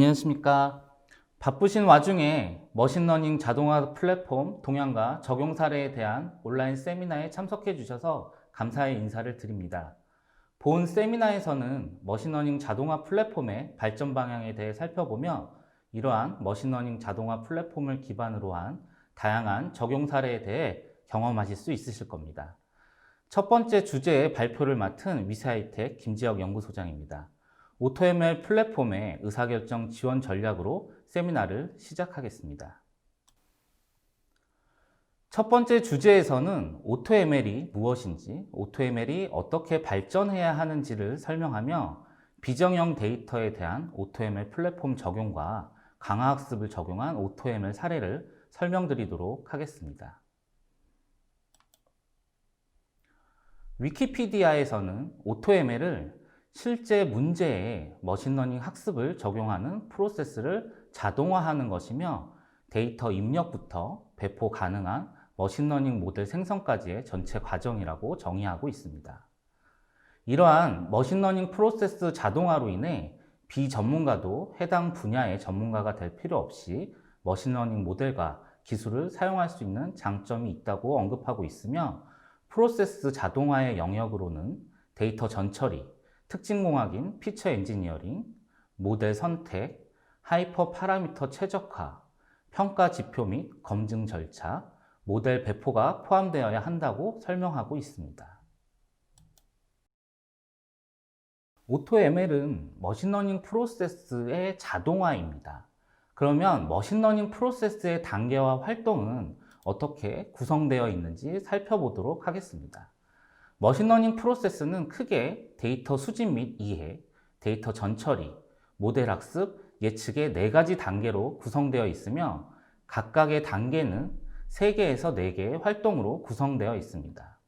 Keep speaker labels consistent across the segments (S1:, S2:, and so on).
S1: 안녕하십니까. 바쁘신 와중에 머신러닝 자동화 플랫폼 동향과 적용 사례에 대한 온라인 세미나에 참석해 주셔서 감사의 인사를 드립니다. 본 세미나에서는 머신러닝 자동화 플랫폼의 발전 방향에 대해 살펴보며 이러한 머신러닝 자동화 플랫폼을 기반으로 한 다양한 적용 사례에 대해 경험하실 수 있으실 겁니다. 첫 번째 주제의 발표를 맡은 위세하이텍 김지혁 연구소장입니다. AutoML 플랫폼의 의사결정 지원 전략으로 세미나를 시작하겠습니다. 첫 번째 주제에서는 AutoML이 무엇인지, AutoML이 어떻게 발전해야 하는지를 설명하며 비정형 데이터에 대한 AutoML 플랫폼 적용과 강화학습을 적용한 AutoML 사례를 설명드리도록 하겠습니다. 위키피디아에서는 AutoML을 실제 문제에 머신러닝 학습을 적용하는 프로세스를 자동화하는 것이며 데이터 입력부터 배포 가능한 머신러닝 모델 생성까지의 전체 과정이라고 정의하고 있습니다. 이러한 머신러닝 프로세스 자동화로 인해 비전문가도 해당 분야의 전문가가 될 필요 없이 머신러닝 모델과 기술을 사용할 수 있는 장점이 있다고 언급하고 있으며 프로세스 자동화의 영역으로는 데이터 전처리, 특징공학인 피처 엔지니어링, 모델 선택, 하이퍼 파라미터 최적화, 평가 지표 및 검증 절차, 모델 배포가 포함되어야 한다고 설명하고 있습니다. AutoML은 머신러닝 프로세스의 자동화입니다. 그러면 머신러닝 프로세스의 단계와 활동은 어떻게 구성되어 있는지 살펴보도록 하겠습니다. 머신러닝 프로세스는 크게 데이터 수집 및 이해, 데이터 전처리, 모델 학습, 예측의 4가지 단계로 구성되어 있으며 각각의 단계는 3개에서 4개의 활동으로 구성되어 있습니다.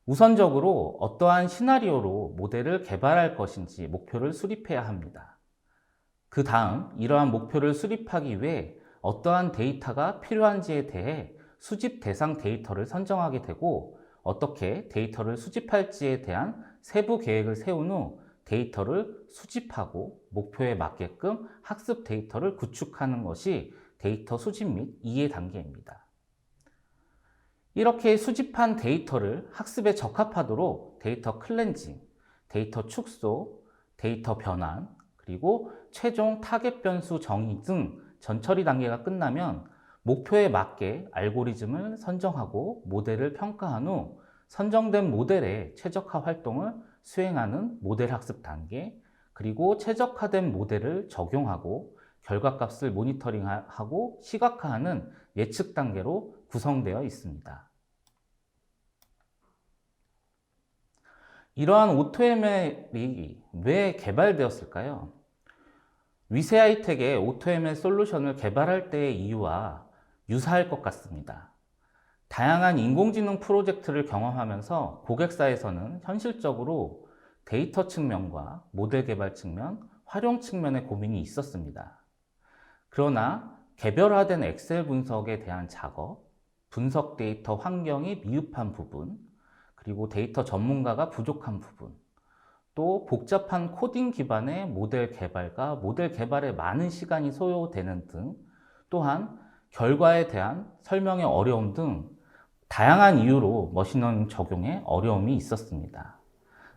S1: 우선적으로 어떠한 시나리오로 모델을 개발할 것인지 목표를 수립해야 합니다. 그 다음 이러한 목표를 수립하기 위해 어떠한 데이터가 필요한지에 대해 수집 대상 데이터를 선정하게 되고 어떻게 데이터를 수집할지에 대한 세부 계획을 세운 후 데이터를 수집하고 목표에 맞게끔 학습 데이터를 구축하는 것이 데이터 수집 및 이해 단계입니다. 이렇게 수집한 데이터를 학습에 적합하도록 데이터 클렌징, 데이터 축소, 데이터 변환, 그리고 최종 타겟 변수 정의 등 전처리 단계가 끝나면 목표에 맞게 알고리즘을 선정하고 모델을 평가한 후 선정된 모델의 최적화 활동을 수행하는 모델 학습 단계, 그리고 최적화된 모델을 적용하고 결과값을 모니터링하고 시각화하는 예측 단계로 구성되어 있습니다. 이러한 AutoML이 왜 개발되었을까요? 위세하이텍의 AutoML 솔루션을 개발할 때의 이유와 유사할 것 같습니다. 다양한 인공지능 프로젝트를 경험하면서 고객사에서는 현실적으로 데이터 측면과 모델 개발 측면, 활용 측면의 고민이 있었습니다. 그러나 개별화된 엑셀 분석에 대한 작업, 분석 데이터 환경이 미흡한 부분, 그리고 데이터 전문가가 부족한 부분, 또 복잡한 코딩 기반의 모델 개발과 모델 개발에 많은 시간이 소요되는 등, 또한 결과에 대한 설명의 어려움 등 다양한 이유로 머신러닝 적용에 어려움이 있었습니다.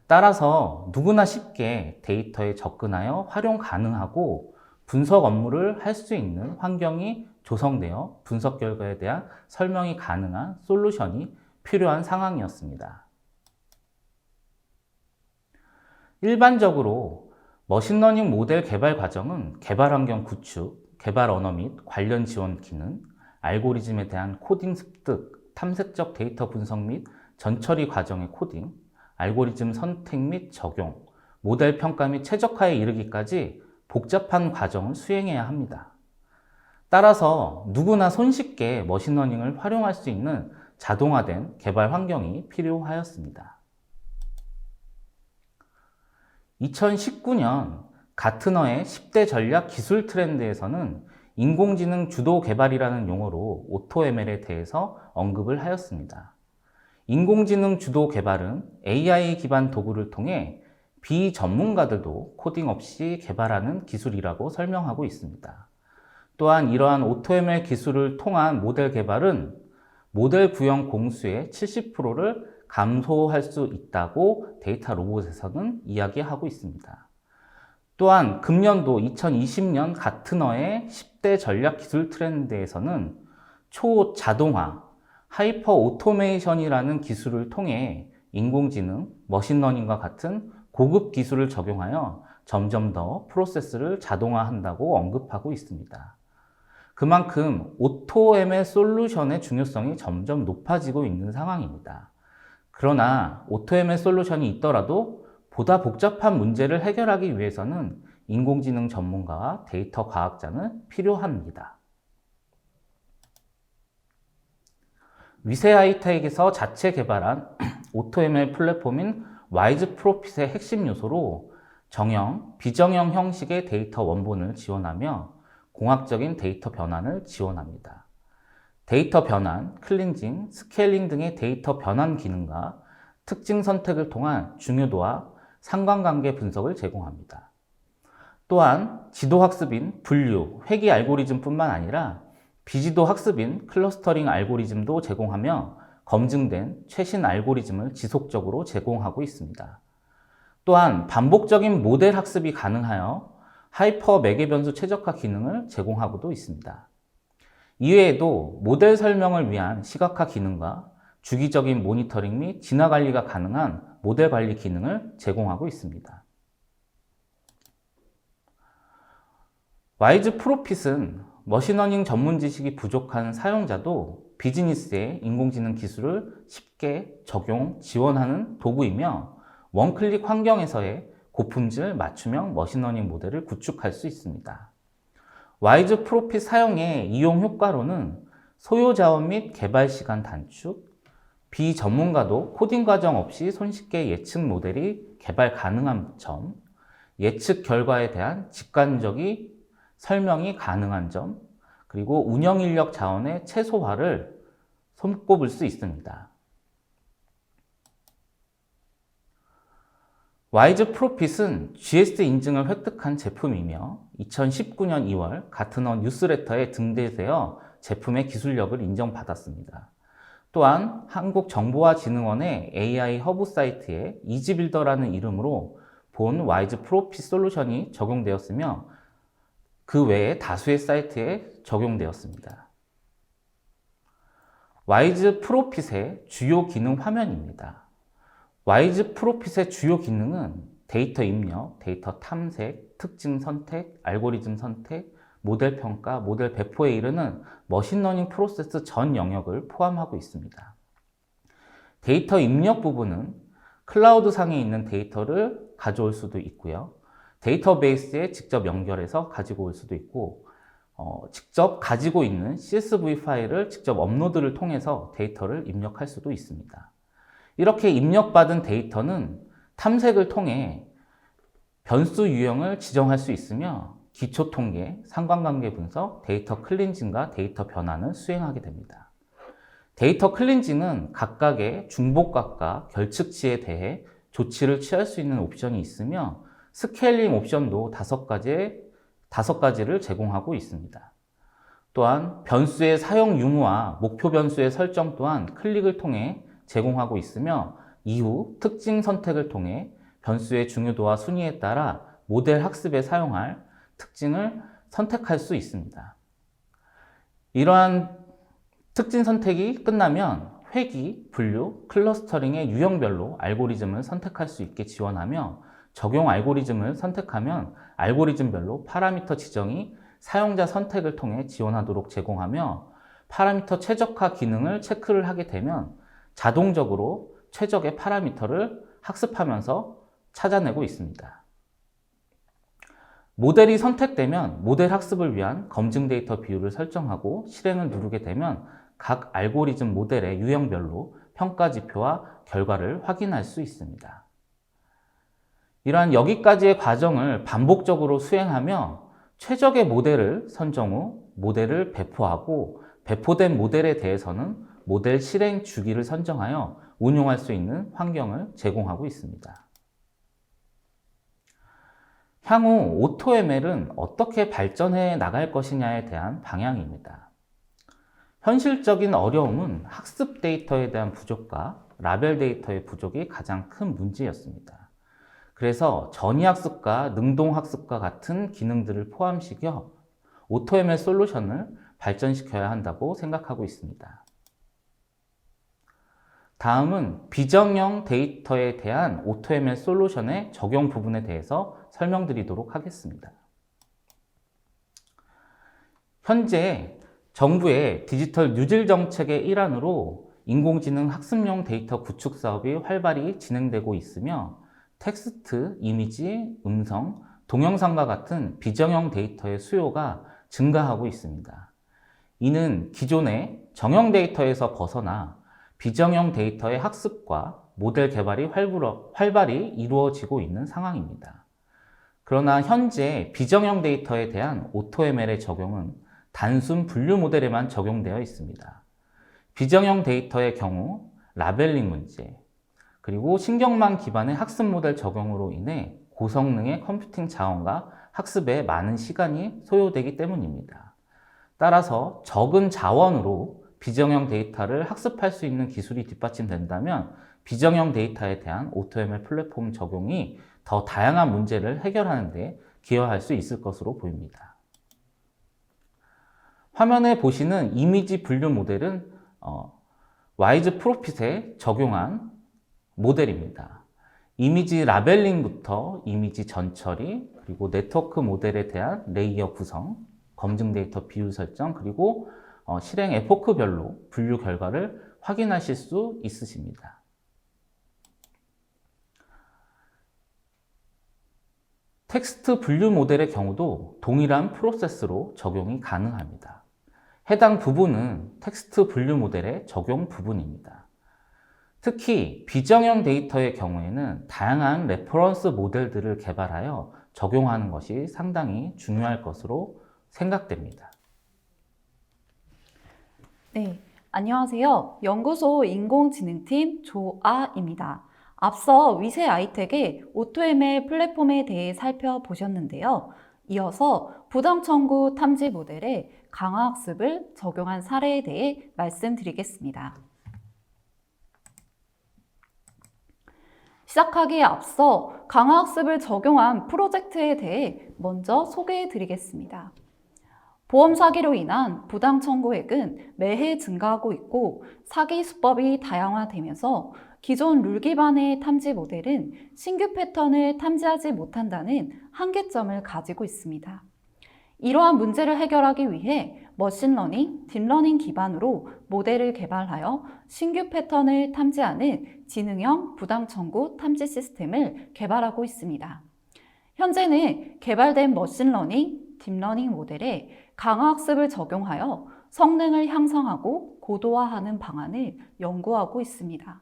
S1: 따라서 누구나 쉽게 데이터에 접근하여 활용 가능하고 분석 업무를 할 수 있는 환경이 조성되어 분석 결과에 대한 설명이 가능한 솔루션이 필요한 상황이었습니다. 일반적으로 머신러닝 모델 개발 과정은 개발 환경 구축, 개발 언어 및 관련 지원 기능, 알고리즘에 대한 코딩 습득, 탐색적 데이터 분석 및 전처리 과정의 코딩, 알고리즘 선택 및 적용, 모델 평가 및 최적화에 이르기까지 복잡한 과정을 수행해야 합니다. 따라서 누구나 손쉽게 머신러닝을 활용할 수 있는 자동화된 개발 환경이 필요하였습니다. 2019년 가트너의 10대 전략 기술 트렌드에서는 인공지능 주도 개발이라는 용어로 AutoML에 대해서 언급을 하였습니다. 인공지능 주도 개발은 AI 기반 도구를 통해 비전문가들도 코딩 없이 개발하는 기술이라고 설명하고 있습니다. 또한 이러한 AutoML 기술을 통한 모델 개발은 모델 구형 공수의 70%를 감소할 수 있다고 데이터 로봇에서는 이야기하고 있습니다. 또한 금년도 2020년 가트너의 10대 전략 기술 트렌드에서는 초자동화, 하이퍼 오토메이션이라는 기술을 통해 인공지능, 머신러닝과 같은 고급 기술을 적용하여 점점 더 프로세스를 자동화한다고 언급하고 있습니다. 그만큼 AutoML 솔루션의 중요성이 점점 높아지고 있는 상황입니다. 그러나 AutoML 솔루션이 있더라도 보다 복잡한 문제를 해결하기 위해서는 인공지능 전문가와 데이터 과학자는 필요합니다. 위세 하이텍에서 자체 개발한 AutoML 플랫폼인 와이즈 프로핏의 핵심 요소로 정형, 비정형 형식의 데이터 원본을 지원하며 공학적인 데이터 변환을 지원합니다. 데이터 변환, 클린징, 스케일링 등의 데이터 변환 기능과 특징 선택을 통한 중요도와 상관관계 분석을 제공합니다. 또한 지도 학습인 분류, 회귀 알고리즘뿐만 아니라 비지도 학습인 클러스터링 알고리즘도 제공하며 검증된 최신 알고리즘을 지속적으로 제공하고 있습니다. 또한 반복적인 모델 학습이 가능하여 하이퍼 매개 변수 최적화 기능을 제공하고도 있습니다. 이외에도 모델 설명을 위한 시각화 기능과 주기적인 모니터링 및 진화 관리가 가능한 모델 관리 기능을 제공하고 있습니다. 와이즈 프로핏은 머신러닝 전문 지식이 부족한 사용자도 비즈니스의 인공지능 기술을 쉽게 적용, 지원하는 도구이며 원클릭 환경에서의 고품질 맞춤형 머신러닝 모델을 구축할 수 있습니다. 와이즈 프로핏 사용의 이용 효과로는 소요 자원 및 개발 시간 단축, 비전문가도 코딩 과정 없이 손쉽게 예측 모델이 개발 가능한 점, 예측 결과에 대한 직관적인 설명이 가능한 점, 그리고 운영 인력 자원의 최소화를 손꼽을 수 있습니다. 와이즈 프로핏은 GS 인증을 획득한 제품이며 2019년 2월 가트너 뉴스레터에 등재되어 제품의 기술력을 인정받았습니다. 또한 한국정보화진흥원의 AI 허브 사이트에 이지빌더라는 이름으로 본 와이즈 프로핏 솔루션이 적용되었으며 그 외에 다수의 사이트에 적용되었습니다. 와이즈 프로핏의 주요 기능 화면입니다. 와이즈 프로핏의 주요 기능은 데이터 입력, 데이터 탐색, 특징 선택, 알고리즘 선택, 모델 평가, 모델 배포에 이르는 머신러닝 프로세스 전 영역을 포함하고 있습니다. 데이터 입력 부분은 클라우드 상에 있는 데이터를 가져올 수도 있고요. 데이터베이스에 직접 연결해서 가지고 올 수도 있고, 직접 가지고 있는 CSV 파일을 직접 업로드를 통해서 데이터를 입력할 수도 있습니다. 이렇게 입력받은 데이터는 탐색을 통해 변수 유형을 지정할 수 있으며 기초 통계, 상관관계 분석, 데이터 클린징과 데이터 변환을 수행하게 됩니다. 데이터 클린징은 각각의 중복값과 결측치에 대해 조치를 취할 수 있는 옵션이 있으며 스케일링 옵션도 5가지를 제공하고 있습니다. 또한 변수의 사용 유무와 목표 변수의 설정 또한 클릭을 통해 제공하고 있으며 이후 특징 선택을 통해 변수의 중요도와 순위에 따라 모델 학습에 사용할 특징을 선택할 수 있습니다. 이러한 특징 선택이 끝나면 회귀, 분류, 클러스터링의 유형별로 알고리즘을 선택할 수 있게 지원하며 적용 알고리즘을 선택하면 알고리즘별로 파라미터 지정이 사용자 선택을 통해 지원하도록 제공하며 파라미터 최적화 기능을 체크를 하게 되면 자동적으로 최적의 파라미터를 학습하면서 찾아내고 있습니다. 모델이 선택되면 모델 학습을 위한 검증 데이터 비율을 설정하고 실행을 누르게 되면 각 알고리즘 모델의 유형별로 평가 지표와 결과를 확인할 수 있습니다. 이러한 여기까지의 과정을 반복적으로 수행하며 최적의 모델을 선정 후 모델을 배포하고 배포된 모델에 대해서는 모델 실행 주기를 선정하여 운용할 수 있는 환경을 제공하고 있습니다. 향후 오토ML은 어떻게 발전해 나갈 것이냐에 대한 방향입니다. 현실적인 어려움은 학습 데이터에 대한 부족과 라벨 데이터의 부족이 가장 큰 문제였습니다. 그래서 전이학습과 능동학습과 같은 기능들을 포함시켜 오토ML 솔루션을 발전시켜야 한다고 생각하고 있습니다. 다음은 비정형 데이터에 대한 오토ML 솔루션의 적용 부분에 대해서 설명드리도록 하겠습니다. 현재 정부의 디지털 뉴질 정책의 일환으로 인공지능 학습용 데이터 구축 사업이 활발히 진행되고 있으며 텍스트, 이미지, 음성, 동영상과 같은 비정형 데이터의 수요가 증가하고 있습니다. 이는 기존의 정형 데이터에서 벗어나 비정형 데이터의 학습과 모델 개발이 활발히 이루어지고 있는 상황입니다. 그러나 현재 비정형 데이터에 대한 오토ML의 적용은 단순 분류 모델에만 적용되어 있습니다. 비정형 데이터의 경우 라벨링 문제, 그리고 신경망 기반의 학습 모델 적용으로 인해 고성능의 컴퓨팅 자원과 학습에 많은 시간이 소요되기 때문입니다. 따라서 적은 자원으로 비정형 데이터를 학습할 수 있는 기술이 뒷받침된다면 비정형 데이터에 대한 오토ML 플랫폼 적용이 더 다양한 문제를 해결하는 데 기여할 수 있을 것으로 보입니다. 화면에 보시는 이미지 분류 모델은 와이즈 프로핏에 적용한 모델입니다. 이미지 라벨링부터 이미지 전처리, 그리고 네트워크 모델에 대한 레이어 구성, 검증 데이터 비율 설정, 그리고 실행 에포크별로 분류 결과를 확인하실 수 있으십니다. 텍스트 분류 모델의 경우도 동일한 프로세스로 적용이 가능합니다. 해당 부분은 텍스트 분류 모델의 적용 부분입니다. 특히 비정형 데이터의 경우에는 다양한 레퍼런스 모델들을 개발하여 적용하는 것이 상당히 중요할 것으로 생각됩니다.
S2: 네, 안녕하세요. 연구소 인공지능팀 조아입니다. 앞서 위세 아이텍의 오토ML 플랫폼에 대해 살펴보셨는데요. 이어서 부당 청구 탐지 모델에 강화학습을 적용한 사례에 대해 말씀드리겠습니다. 시작하기에 앞서 강화학습을 적용한 프로젝트에 대해 먼저 소개해 드리겠습니다. 보험 사기로 인한 부당 청구액은 매해 증가하고 있고 사기 수법이 다양화되면서 기존 룰 기반의 탐지 모델은 신규 패턴을 탐지하지 못한다는 한계점을 가지고 있습니다. 이러한 문제를 해결하기 위해 머신러닝, 딥러닝 기반으로 모델을 개발하여 신규 패턴을 탐지하는 지능형 부당 청구 탐지 시스템을 개발하고 있습니다. 현재는 개발된 머신러닝, 딥러닝 모델에 강화학습을 적용하여 성능을 향상하고 고도화하는 방안을 연구하고 있습니다.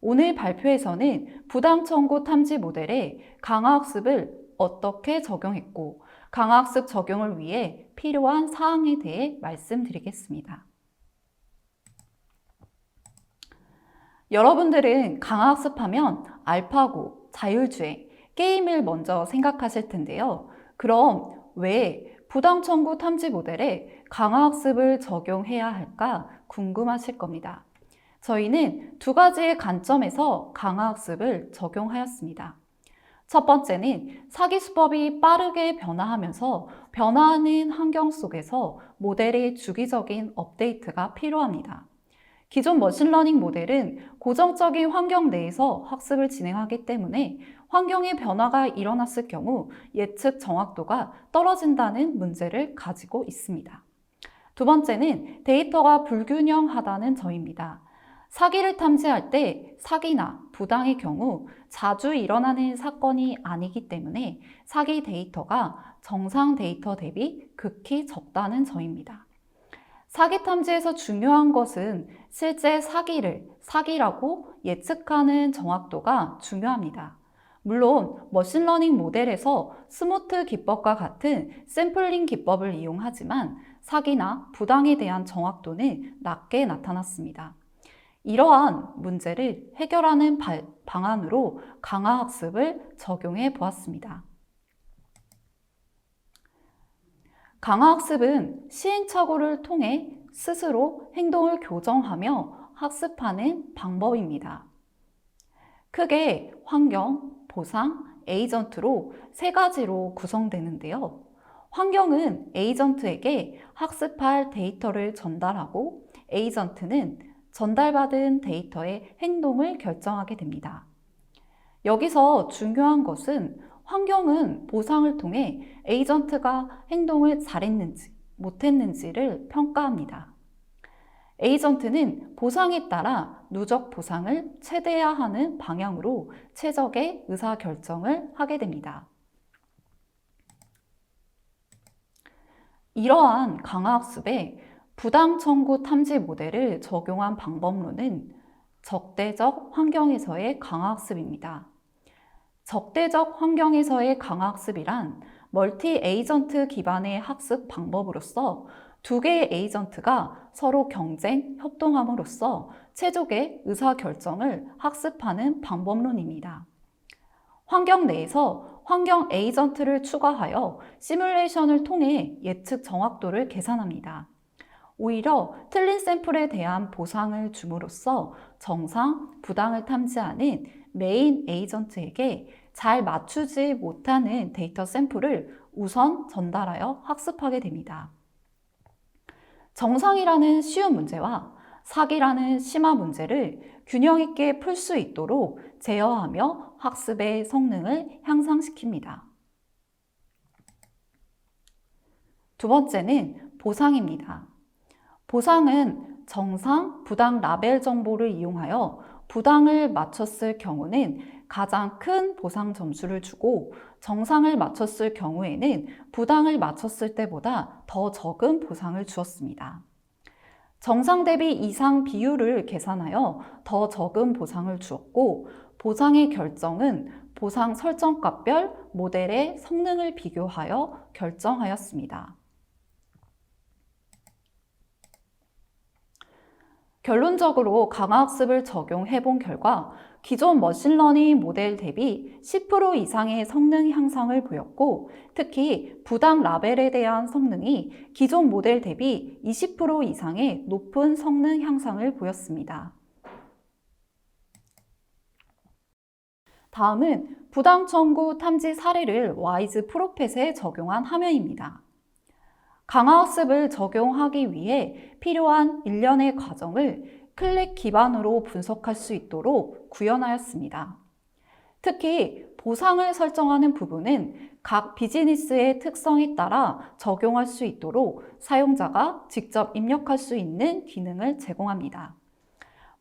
S2: 오늘 발표에서는 부당 청구 탐지 모델에 강화학습을 어떻게 적용했고 강화학습 적용을 위해 필요한 사항에 대해 말씀드리겠습니다. 여러분들은 강화학습하면 알파고, 자율주행, 게임을 먼저 생각하실 텐데요. 그럼 왜 부당 청구 탐지 모델에 강화학습을 적용해야 할까 궁금하실 겁니다. 저희는 두 가지의 관점에서 강화학습을 적용하였습니다. 첫 번째는 사기 수법이 빠르게 변화하면서 변화하는 환경 속에서 모델의 주기적인 업데이트가 필요합니다. 기존 머신러닝 모델은 고정적인 환경 내에서 학습을 진행하기 때문에 환경의 변화가 일어났을 경우 예측 정확도가 떨어진다는 문제를 가지고 있습니다. 두 번째는 데이터가 불균형하다는 점입니다. 사기를 탐지할 때 사기나 부당의 경우 자주 일어나는 사건이 아니기 때문에 사기 데이터가 정상 데이터 대비 극히 적다는 점입니다. 사기 탐지에서 중요한 것은 실제 사기를 사기라고 예측하는 정확도가 중요합니다. 물론 머신러닝 모델에서 스모트 기법과 같은 샘플링 기법을 이용하지만 사기나 부당에 대한 정확도는 낮게 나타났습니다. 이러한 문제를 해결하는 방안으로 강화학습을 적용해 보았습니다. 강화학습은 시행착오를 통해 스스로 행동을 교정하며 학습하는 방법입니다. 크게 환경, 보상, 에이전트로 세 가지로 구성되는데요. 환경은 에이전트에게 학습할 데이터를 전달하고 에이전트는 전달받은 데이터의 행동을 결정하게 됩니다. 여기서 중요한 것은 환경은 보상을 통해 에이전트가 행동을 잘했는지 못했는지를 평가합니다. 에이전트는 보상에 따라 누적 보상을 최대화하는 방향으로 최적의 의사결정을 하게 됩니다. 이러한 강화학습에 부당 청구 탐지 모델을 적용한 방법론은 적대적 환경에서의 강화학습입니다. 적대적 환경에서의 강화학습이란 멀티 에이전트 기반의 학습 방법으로서 두 개의 에이전트가 서로 경쟁, 협동함으로써 최적의 의사결정을 학습하는 방법론입니다. 환경 내에서 환경 에이전트를 추가하여 시뮬레이션을 통해 예측 정확도를 계산합니다. 오히려 틀린 샘플에 대한 보상을 줌으로써 정상, 부당을 탐지하는 메인 에이전트에게 잘 맞추지 못하는 데이터 샘플을 우선 전달하여 학습하게 됩니다. 정상이라는 쉬운 문제와 사기라는 심화 문제를 균형 있게 풀 수 있도록 제어하며 학습의 성능을 향상시킵니다. 두 번째는 보상입니다. 보상은 정상, 부당 라벨 정보를 이용하여 부당을 맞췄을 경우는 가장 큰 보상 점수를 주고 정상을 맞췄을 경우에는 부당을 맞췄을 때보다 더 적은 보상을 주었습니다. 정상 대비 이상 비율을 계산하여 더 적은 보상을 주었고 보상의 결정은 보상 설정값별 모델의 성능을 비교하여 결정하였습니다. 결론적으로 강화학습을 적용해 본 결과 기존 머신러닝 모델 대비 10% 이상의 성능 향상을 보였고 특히 부당 라벨에 대한 성능이 기존 모델 대비 20% 이상의 높은 성능 향상을 보였습니다. 다음은 부당 청구 탐지 사례를 와이즈 프로펫에 적용한 화면입니다. 강화학습을 적용하기 위해 필요한 일련의 과정을 클릭 기반으로 분석할 수 있도록 구현하였습니다. 특히 보상을 설정하는 부분은 각 비즈니스의 특성에 따라 적용할 수 있도록 사용자가 직접 입력할 수 있는 기능을 제공합니다.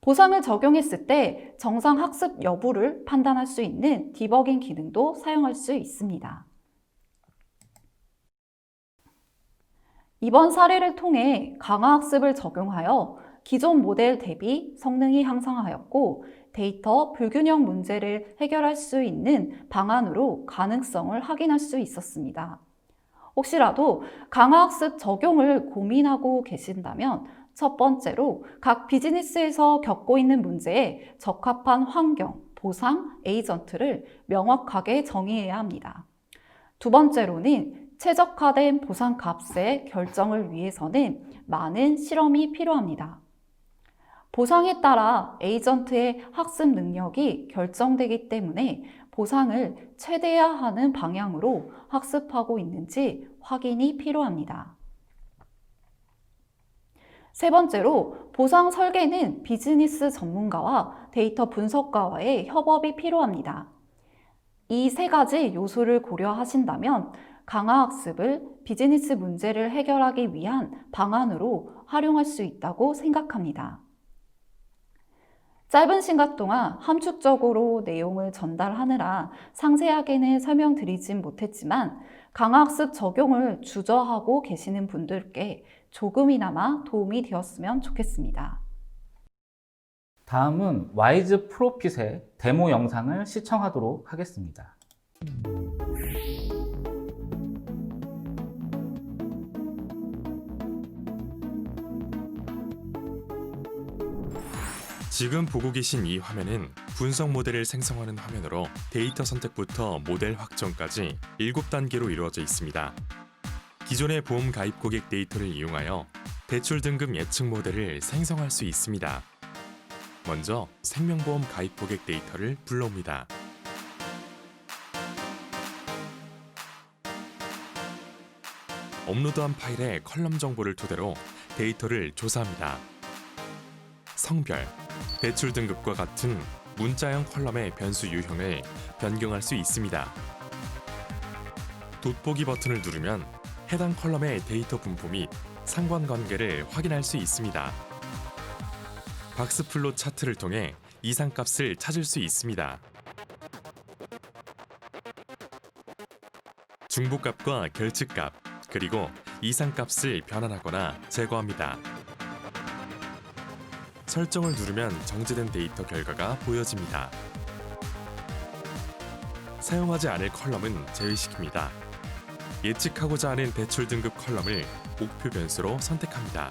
S2: 보상을 적용했을 때 정상 학습 여부를 판단할 수 있는 디버깅 기능도 사용할 수 있습니다. 이번 사례를 통해 강화학습을 적용하여 기존 모델 대비 성능이 향상하였고 데이터 불균형 문제를 해결할 수 있는 방안으로 가능성을 확인할 수 있었습니다. 혹시라도 강화학습 적용을 고민하고 계신다면 첫 번째로 각 비즈니스에서 겪고 있는 문제에 적합한 환경, 보상, 에이전트를 명확하게 정의해야 합니다. 두 번째로는 최적화된 보상 값의 결정을 위해서는 많은 실험이 필요합니다. 보상에 따라 에이전트의 학습 능력이 결정되기 때문에 보상을 최대화하는 방향으로 학습하고 있는지 확인이 필요합니다. 세 번째로 보상 설계는 비즈니스 전문가와 데이터 분석가와의 협업이 필요합니다. 이 세 가지 요소를 고려하신다면 강화학습을 비즈니스 문제를 해결하기 위한 방안으로 활용할 수 있다고 생각합니다. 짧은 시간 동안 함축적으로 내용을 전달하느라 상세하게는 설명드리진 못했지만 강화학습 적용을 주저하고 계시는 분들께 조금이나마 도움이 되었으면 좋겠습니다.
S1: 다음은 와이즈 프로핏의 데모 영상을 시청하도록 하겠습니다.
S3: 지금 보고 계신 이 화면은 분석 모델을 생성하는 화면으로 데이터 선택부터 모델 확정까지 7단계로 이루어져 있습니다. 기존의 보험 가입 고객 데이터를 이용하여 대출 등급 예측 모델을 생성할 수 있습니다. 먼저 생명보험 가입 고객 데이터를 불러옵니다. 업로드한 파일의 컬럼 정보를 토대로 데이터를 조사합니다. 성별, 대출 등급과 같은 문자형 컬럼의 변수 유형을 변경할 수 있습니다. 돋보기 버튼을 누르면 해당 컬럼의 데이터 분포 및 상관관계를 확인할 수 있습니다. 박스플롯 차트를 통해 이상값을 찾을 수 있습니다. 중복값과 결측값, 그리고 이상값을 변환하거나 제거합니다. 설정을 누르면 정제된 데이터 결과가 보여집니다. 사용하지 않을 컬럼은 제외시킵니다. 예측하고자 하는 대출 등급 컬럼을 목표 변수로 선택합니다.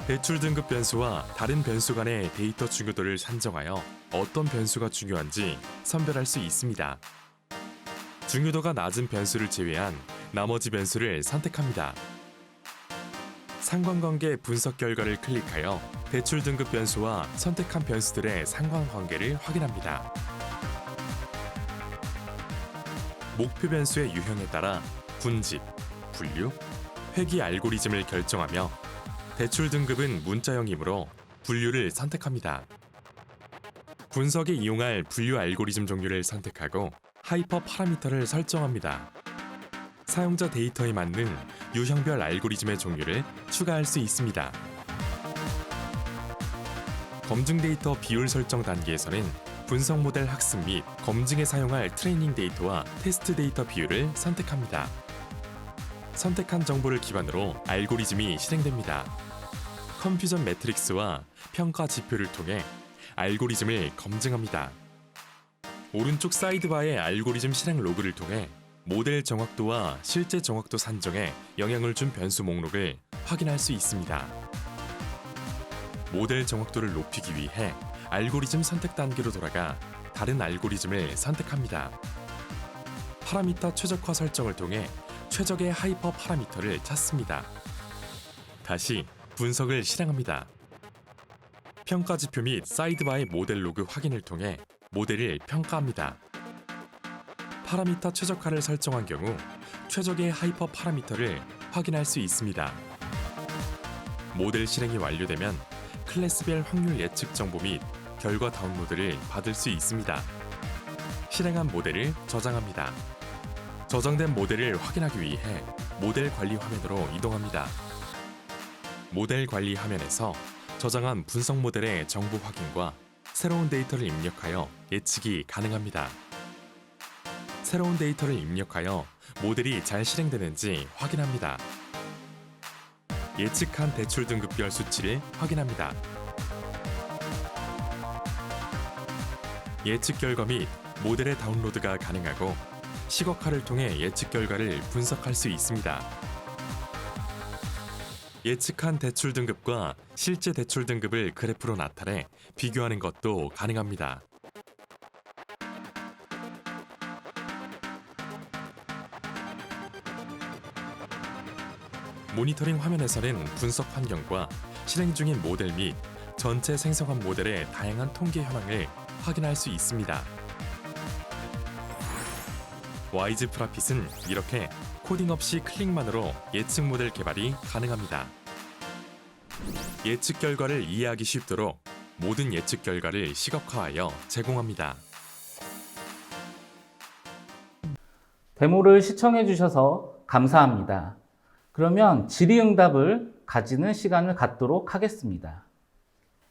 S3: 대출 등급 변수와 다른 변수 간의 데이터 중요도를 산정하여 어떤 변수가 중요한지 선별할 수 있습니다. 중요도가 낮은 변수를 제외한 나머지 변수를 선택합니다. 상관관계 분석 결과를 클릭하여 대출 등급 변수와 선택한 변수들의 상관관계를 확인합니다. 목표 변수의 유형에 따라 분집, 분류, 회귀 알고리즘을 결정하며 대출 등급은 문자형이므로 분류를 선택합니다. 분석에 이용할 분류 알고리즘 종류를 선택하고 하이퍼 파라미터를 설정합니다. 사용자 데이터에 맞는 유형별 알고리즘의 종류를 추가할 수 있습니다. 검증 데이터 비율 설정 단계에서는 분석 모델 학습 및 검증에 사용할 트레이닝 데이터와 테스트 데이터 비율을 선택합니다. 선택한 정보를 기반으로 알고리즘이 실행됩니다. 컴퓨전 매트릭스와 평가 지표를 통해 알고리즘을 검증합니다. 오른쪽 사이드바의 알고리즘 실행 로그를 통해 모델 정확도와 실제 정확도 산정에 영향을 준 변수 목록을 확인할 수 있습니다. 모델 정확도를 높이기 위해 알고리즘 선택 단계로 돌아가 다른 알고리즘을 선택합니다. 파라미터 최적화 설정을 통해 최적의 하이퍼 파라미터를 찾습니다. 다시 분석을 실행합니다. 평가 지표 및 사이드바의 모델 로그 확인을 통해 모델을 평가합니다. 파라미터 최적화를 설정한 경우 최적의 하이퍼 파라미터를 확인할 수 있습니다. 모델 실행이 완료되면 클래스별 확률 예측 정보 및 결과 다운로드를 받을 수 있습니다. 실행한 모델을 저장합니다. 저장된 모델을 확인하기 위해 모델 관리 화면으로 이동합니다. 모델 관리 화면에서 저장한 분석 모델의 정보 확인과 새로운 데이터를 입력하여 예측이 가능합니다. 새로운 데이터를 입력하여 모델이 잘 실행되는지 확인합니다. 예측한 대출 등급별 수치를 확인합니다. 예측 결과 및 모델의 다운로드가 가능하고 시각화를 통해 예측 결과를 분석할 수 있습니다. 예측한 대출 등급과 실제 대출 등급을 그래프로 나타내 비교하는 것도 가능합니다. 모니터링 화면에서는 분석 환경과 실행 중인 모델 및 전체 생성한 모델의 다양한 통계 현황을 확인할 수 있습니다. 와이즈 프라핏은 이렇게 코딩 없이 클릭만으로 예측 모델 개발이 가능합니다. 예측 결과를 이해하기 쉽도록 모든 예측 결과를 시각화하여 제공합니다.
S1: 데모를 시청해 주셔서 감사합니다. 그러면 질의응답을 가지는 시간을 갖도록 하겠습니다.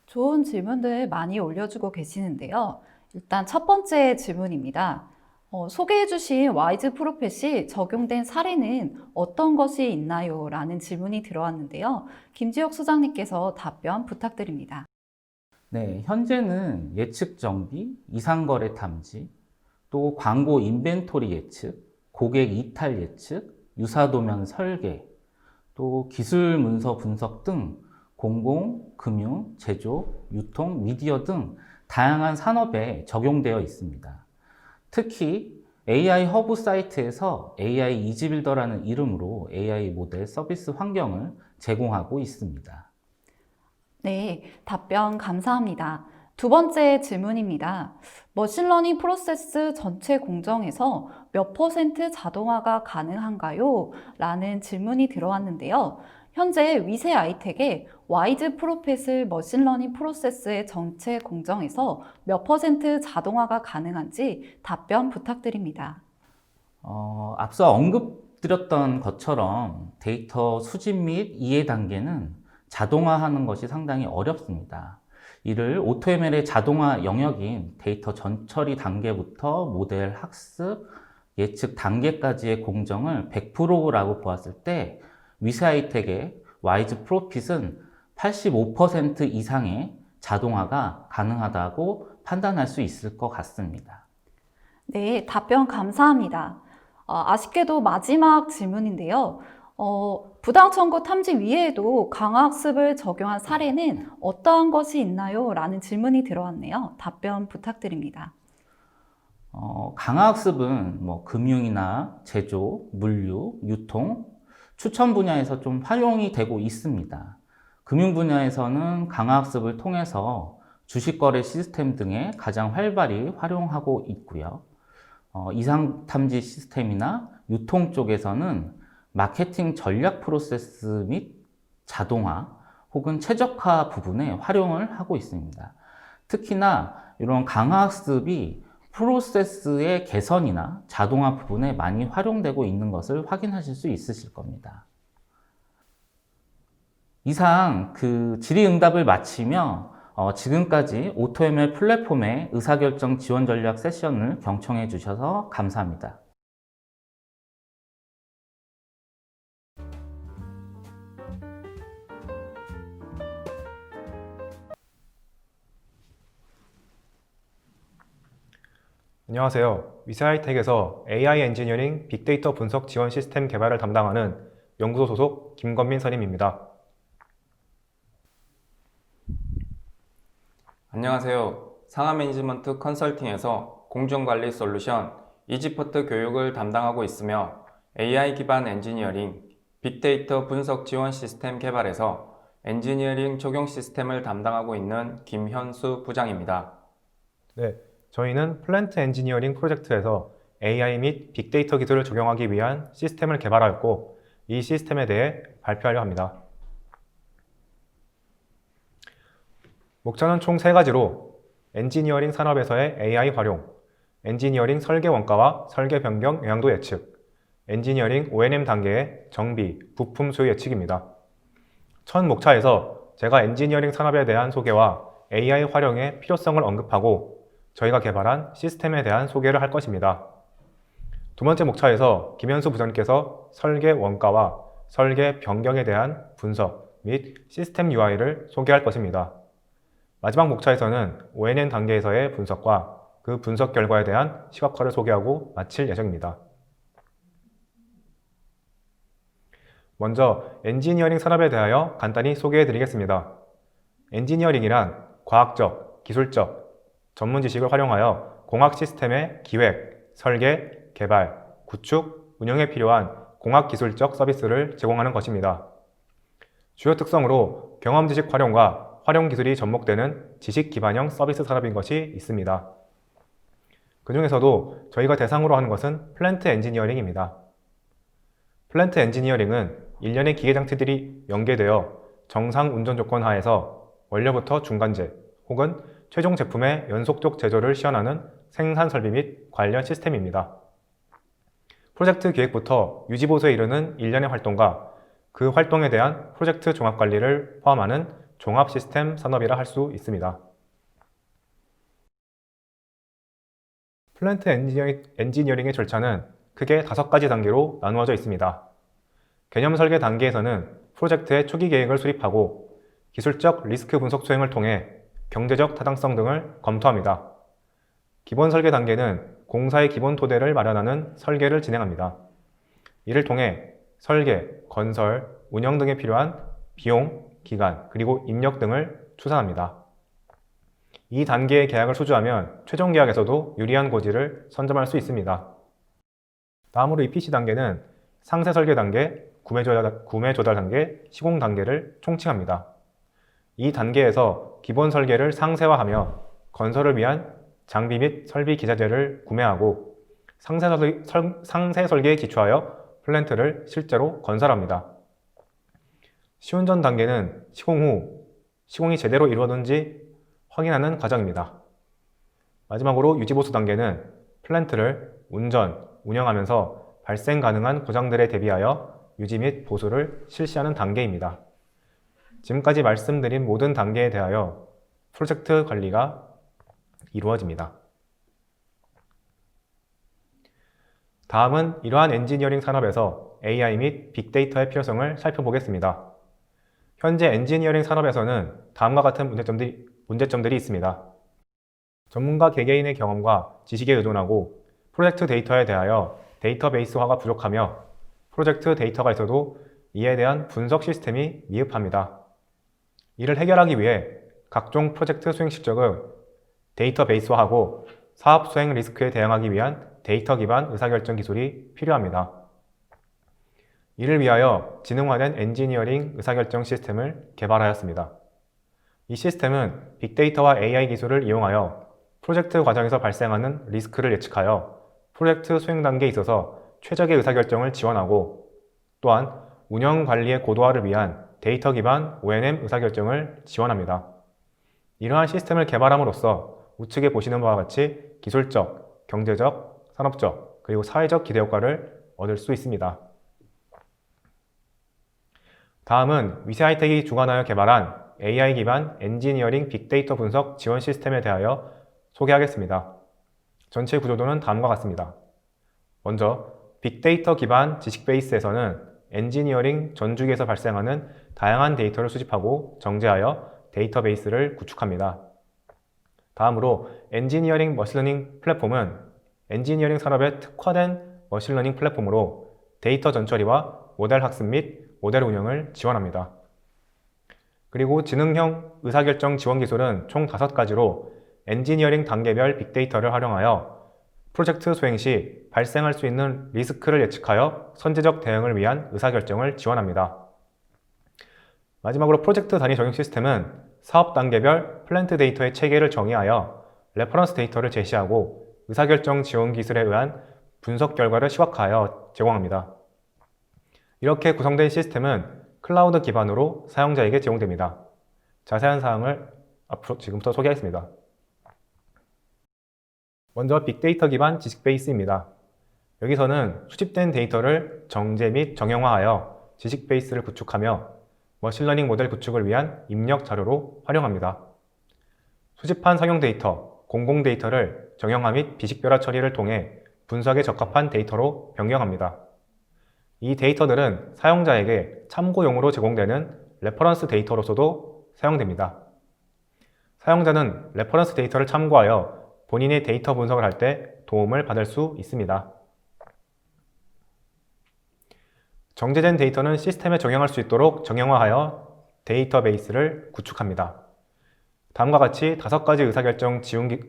S2: 좋은 질문들 많이 올려주고 계시는데요. 일단 첫 번째 질문입니다. 소개해주신 와이즈 프로펫이 적용된 사례는 어떤 것이 있나요? 라는 질문이 들어왔는데요. 김지혁 소장님께서 답변 부탁드립니다.
S1: 네, 현재는 예측 정비, 이상거래 탐지, 또 광고 인벤토리 예측, 고객 이탈 예측, 유사도면 설계, 또 기술 문서 분석 등 공공, 금융, 제조, 유통, 미디어 등 다양한 산업에 적용되어 있습니다. 특히 AI 허브 사이트에서 AI 이지빌더라는 이름으로 AI 모델 서비스 환경을 제공하고 있습니다.
S2: 네, 답변 감사합니다. 두 번째 질문입니다. 머신러닝 프로세스 전체 공정에서 몇 % 자동화가 가능한가요? 라는 질문이 들어왔는데요. 현재 위세 아이텍의 와이즈 프로펫을 머신러닝 프로세스의 전체 공정에서 몇 % 자동화가 가능한지 답변 부탁드립니다.
S1: 앞서 언급드렸던 것처럼 데이터 수집 및 이해 단계는 자동화하는 것이 상당히 어렵습니다. 이를 AutoML의 자동화 영역인 데이터 전처리 단계부터 모델 학습, 예측 단계까지의 공정을 100%라고 보았을 때 위스하이텍의 와이즈 프로핏은 85% 이상의 자동화가 가능하다고 판단할 수 있을 것 같습니다.
S2: 네, 답변 감사합니다. 아쉽게도 마지막 질문인데요. 부당 청구 탐지 위에도 강화학습을 적용한 사례는 어떠한 것이 있나요? 라는 질문이 들어왔네요. 답변 부탁드립니다.
S1: 강화학습은 금융이나 제조, 물류, 유통, 추천 분야에서 좀 활용이 되고 있습니다. 금융 분야에서는 강화학습을 통해서 주식거래 시스템 등에 가장 활발히 활용하고 있고요. 이상 탐지 시스템이나 유통 쪽에서는 마케팅 전략 프로세스 및 자동화 혹은 최적화 부분에 활용을 하고 있습니다. 특히나 이런 강화학습이 프로세스의 개선이나 자동화 부분에 많이 활용되고 있는 것을 확인하실 수 있으실 겁니다. 이상 질의응답을 마치며 지금까지 AutoML 플랫폼의 의사결정 지원 전략 세션을 경청해 주셔서 감사합니다.
S4: 안녕하세요. 위스하이텍에서 AI 엔지니어링 빅데이터 분석 지원 시스템 개발을 담당하는 연구소 소속 김건민 선임입니다.
S5: 안녕하세요. 상하 매니지먼트 컨설팅에서 공정관리 솔루션 이지포트 교육을 담당하고 있으며 AI 기반 엔지니어링 빅데이터 분석 지원 시스템 개발에서 엔지니어링 적용 시스템을 담당하고 있는 김현수 부장입니다.
S4: 네, 저희는 플랜트 엔지니어링 프로젝트에서 AI 및 빅데이터 기술을 적용하기 위한 시스템을 개발하였고 이 시스템에 대해 발표하려 합니다. 목차는 총 3가지로 엔지니어링 산업에서의 AI 활용, 엔지니어링 설계 원가와 설계 변경 영향도 예측, 엔지니어링 O&M 단계의 정비, 부품 소유 예측입니다. 첫 목차에서 제가 엔지니어링 산업에 대한 소개와 AI 활용의 필요성을 언급하고 저희가 개발한 시스템에 대한 소개를 할 것입니다. 두 번째 목차에서 김현수 부장님께서 설계 원가와 설계 변경에 대한 분석 및 시스템 UI를 소개할 것입니다. 마지막 목차에서는 O&M 단계에서의 분석과 그 분석 결과에 대한 시각화를 소개하고 마칠 예정입니다. 먼저 엔지니어링 산업에 대하여 간단히 소개해 드리겠습니다. 엔지니어링이란 과학적, 기술적, 전문 지식을 활용하여 공학 시스템의 기획, 설계, 개발, 구축, 운영에 필요한 공학 기술적 서비스를 제공하는 것입니다. 주요 특성으로 경험 지식 활용과 활용 기술이 접목되는 지식 기반형 서비스 산업인 것이 있습니다. 그 중에서도 저희가 대상으로 하는 것은 플랜트 엔지니어링입니다. 플랜트 엔지니어링은 일련의 기계 장치들이 연계되어 정상 운전 조건 하에서 원료부터 중간재 혹은 최종 제품의 연속적 제조를 시연하는 생산 설비 및 관련 시스템입니다. 프로젝트 기획부터 유지 보수에 이르는 일련의 활동과 그 활동에 대한 프로젝트 종합 관리를 포함하는 종합 시스템 산업이라 할 수 있습니다. 플랜트 엔지니어링의 절차는 크게 5가지 단계로 나누어져 있습니다. 개념 설계 단계에서는 프로젝트의 초기 계획을 수립하고 기술적 리스크 분석 수행을 통해 경제적 타당성 등을 검토합니다. 기본 설계 단계는 공사의 기본 토대를 마련하는 설계를 진행합니다. 이를 통해 설계, 건설, 운영 등에 필요한 비용, 기간, 그리고 인력 등을 추산합니다. 이 단계의 계약을 수주하면 최종 계약에서도 유리한 고지를 선점할 수 있습니다. 다음으로 EPC 단계는 상세 설계 단계, 구매 조달 단계, 시공 단계를 총칭합니다. 이 단계에서 기본 설계를 상세화하며 건설을 위한 장비 및 설비 기자재를 구매하고 상세 설계에 기초하여 플랜트를 실제로 건설합니다. 시운전 단계는 시공 후 시공이 제대로 이루어졌는지 확인하는 과정입니다. 마지막으로 유지보수 단계는 플랜트를 운영하면서 발생 가능한 고장들에 대비하여 유지 및 보수를 실시하는 단계입니다. 지금까지 말씀드린 모든 단계에 대하여 프로젝트 관리가 이루어집니다. 다음은 이러한 엔지니어링 산업에서 AI 및 빅데이터의 필요성을 살펴보겠습니다. 현재 엔지니어링 산업에서는 다음과 같은 문제점들이 있습니다. 전문가 개개인의 경험과 지식에 의존하고 프로젝트 데이터에 대하여 데이터베이스화가 부족하며 프로젝트 데이터가 있어도 이에 대한 분석 시스템이 미흡합니다. 이를 해결하기 위해 각종 프로젝트 수행 실적을 데이터베이스화하고 사업 수행 리스크에 대응하기 위한 데이터 기반 의사결정 기술이 필요합니다. 이를 위하여 지능화된 엔지니어링 의사결정 시스템을 개발하였습니다. 이 시스템은 빅데이터와 AI 기술을 이용하여 프로젝트 과정에서 발생하는 리스크를 예측하여 프로젝트 수행 단계에 있어서 최적의 의사결정을 지원하고 또한 운영 관리의 고도화를 위한 데이터 기반 O&M 의사결정을 지원합니다. 이러한 시스템을 개발함으로써 우측에 보시는 바와 같이 기술적, 경제적, 산업적, 그리고 사회적 기대 효과를 얻을 수 있습니다. 다음은 위세하이텍이 주관하여 개발한 AI 기반 엔지니어링 빅데이터 분석 지원 시스템에 대하여 소개하겠습니다. 전체 구조도는 다음과 같습니다. 먼저 빅데이터 기반 지식 베이스에서는 엔지니어링 전주기에서 발생하는 다양한 데이터를 수집하고 정제하여 데이터베이스를 구축합니다. 다음으로 엔지니어링 머신러닝 플랫폼은 엔지니어링 산업에 특화된 머신러닝 플랫폼으로 데이터 전처리와 모델 학습 및 모델 운영을 지원합니다. 그리고 지능형 의사결정 지원 기술은 총 5가지로 엔지니어링 단계별 빅데이터를 활용하여 프로젝트 수행 시 발생할 수 있는 리스크를 예측하여 선제적 대응을 위한 의사결정을 지원합니다. 마지막으로 프로젝트 단위 적용 시스템은 사업 단계별 플랜트 데이터의 체계를 정의하여 레퍼런스 데이터를 제시하고 의사결정 지원 기술에 의한 분석 결과를 시각화하여 제공합니다. 이렇게 구성된 시스템은 클라우드 기반으로 사용자에게 제공됩니다. 자세한 사항을 지금부터 소개하겠습니다. 먼저 빅데이터 기반 지식 베이스입니다. 여기서는 수집된 데이터를 정제 및 정형화하여 지식 베이스를 구축하며 머신러닝 모델 구축을 위한 입력 자료로 활용합니다. 수집한 상용 데이터, 공공 데이터를 정형화 및 비식별화 처리를 통해 분석에 적합한 데이터로 변경합니다. 이 데이터들은 사용자에게 참고용으로 제공되는 레퍼런스 데이터로서도 사용됩니다. 사용자는 레퍼런스 데이터를 참고하여 본인의 데이터 분석을 할 때 도움을 받을 수 있습니다. 정제된 데이터는 시스템에 적용할 수 있도록 정형화하여 데이터베이스를 구축합니다. 다음과 같이 5가지 의사결정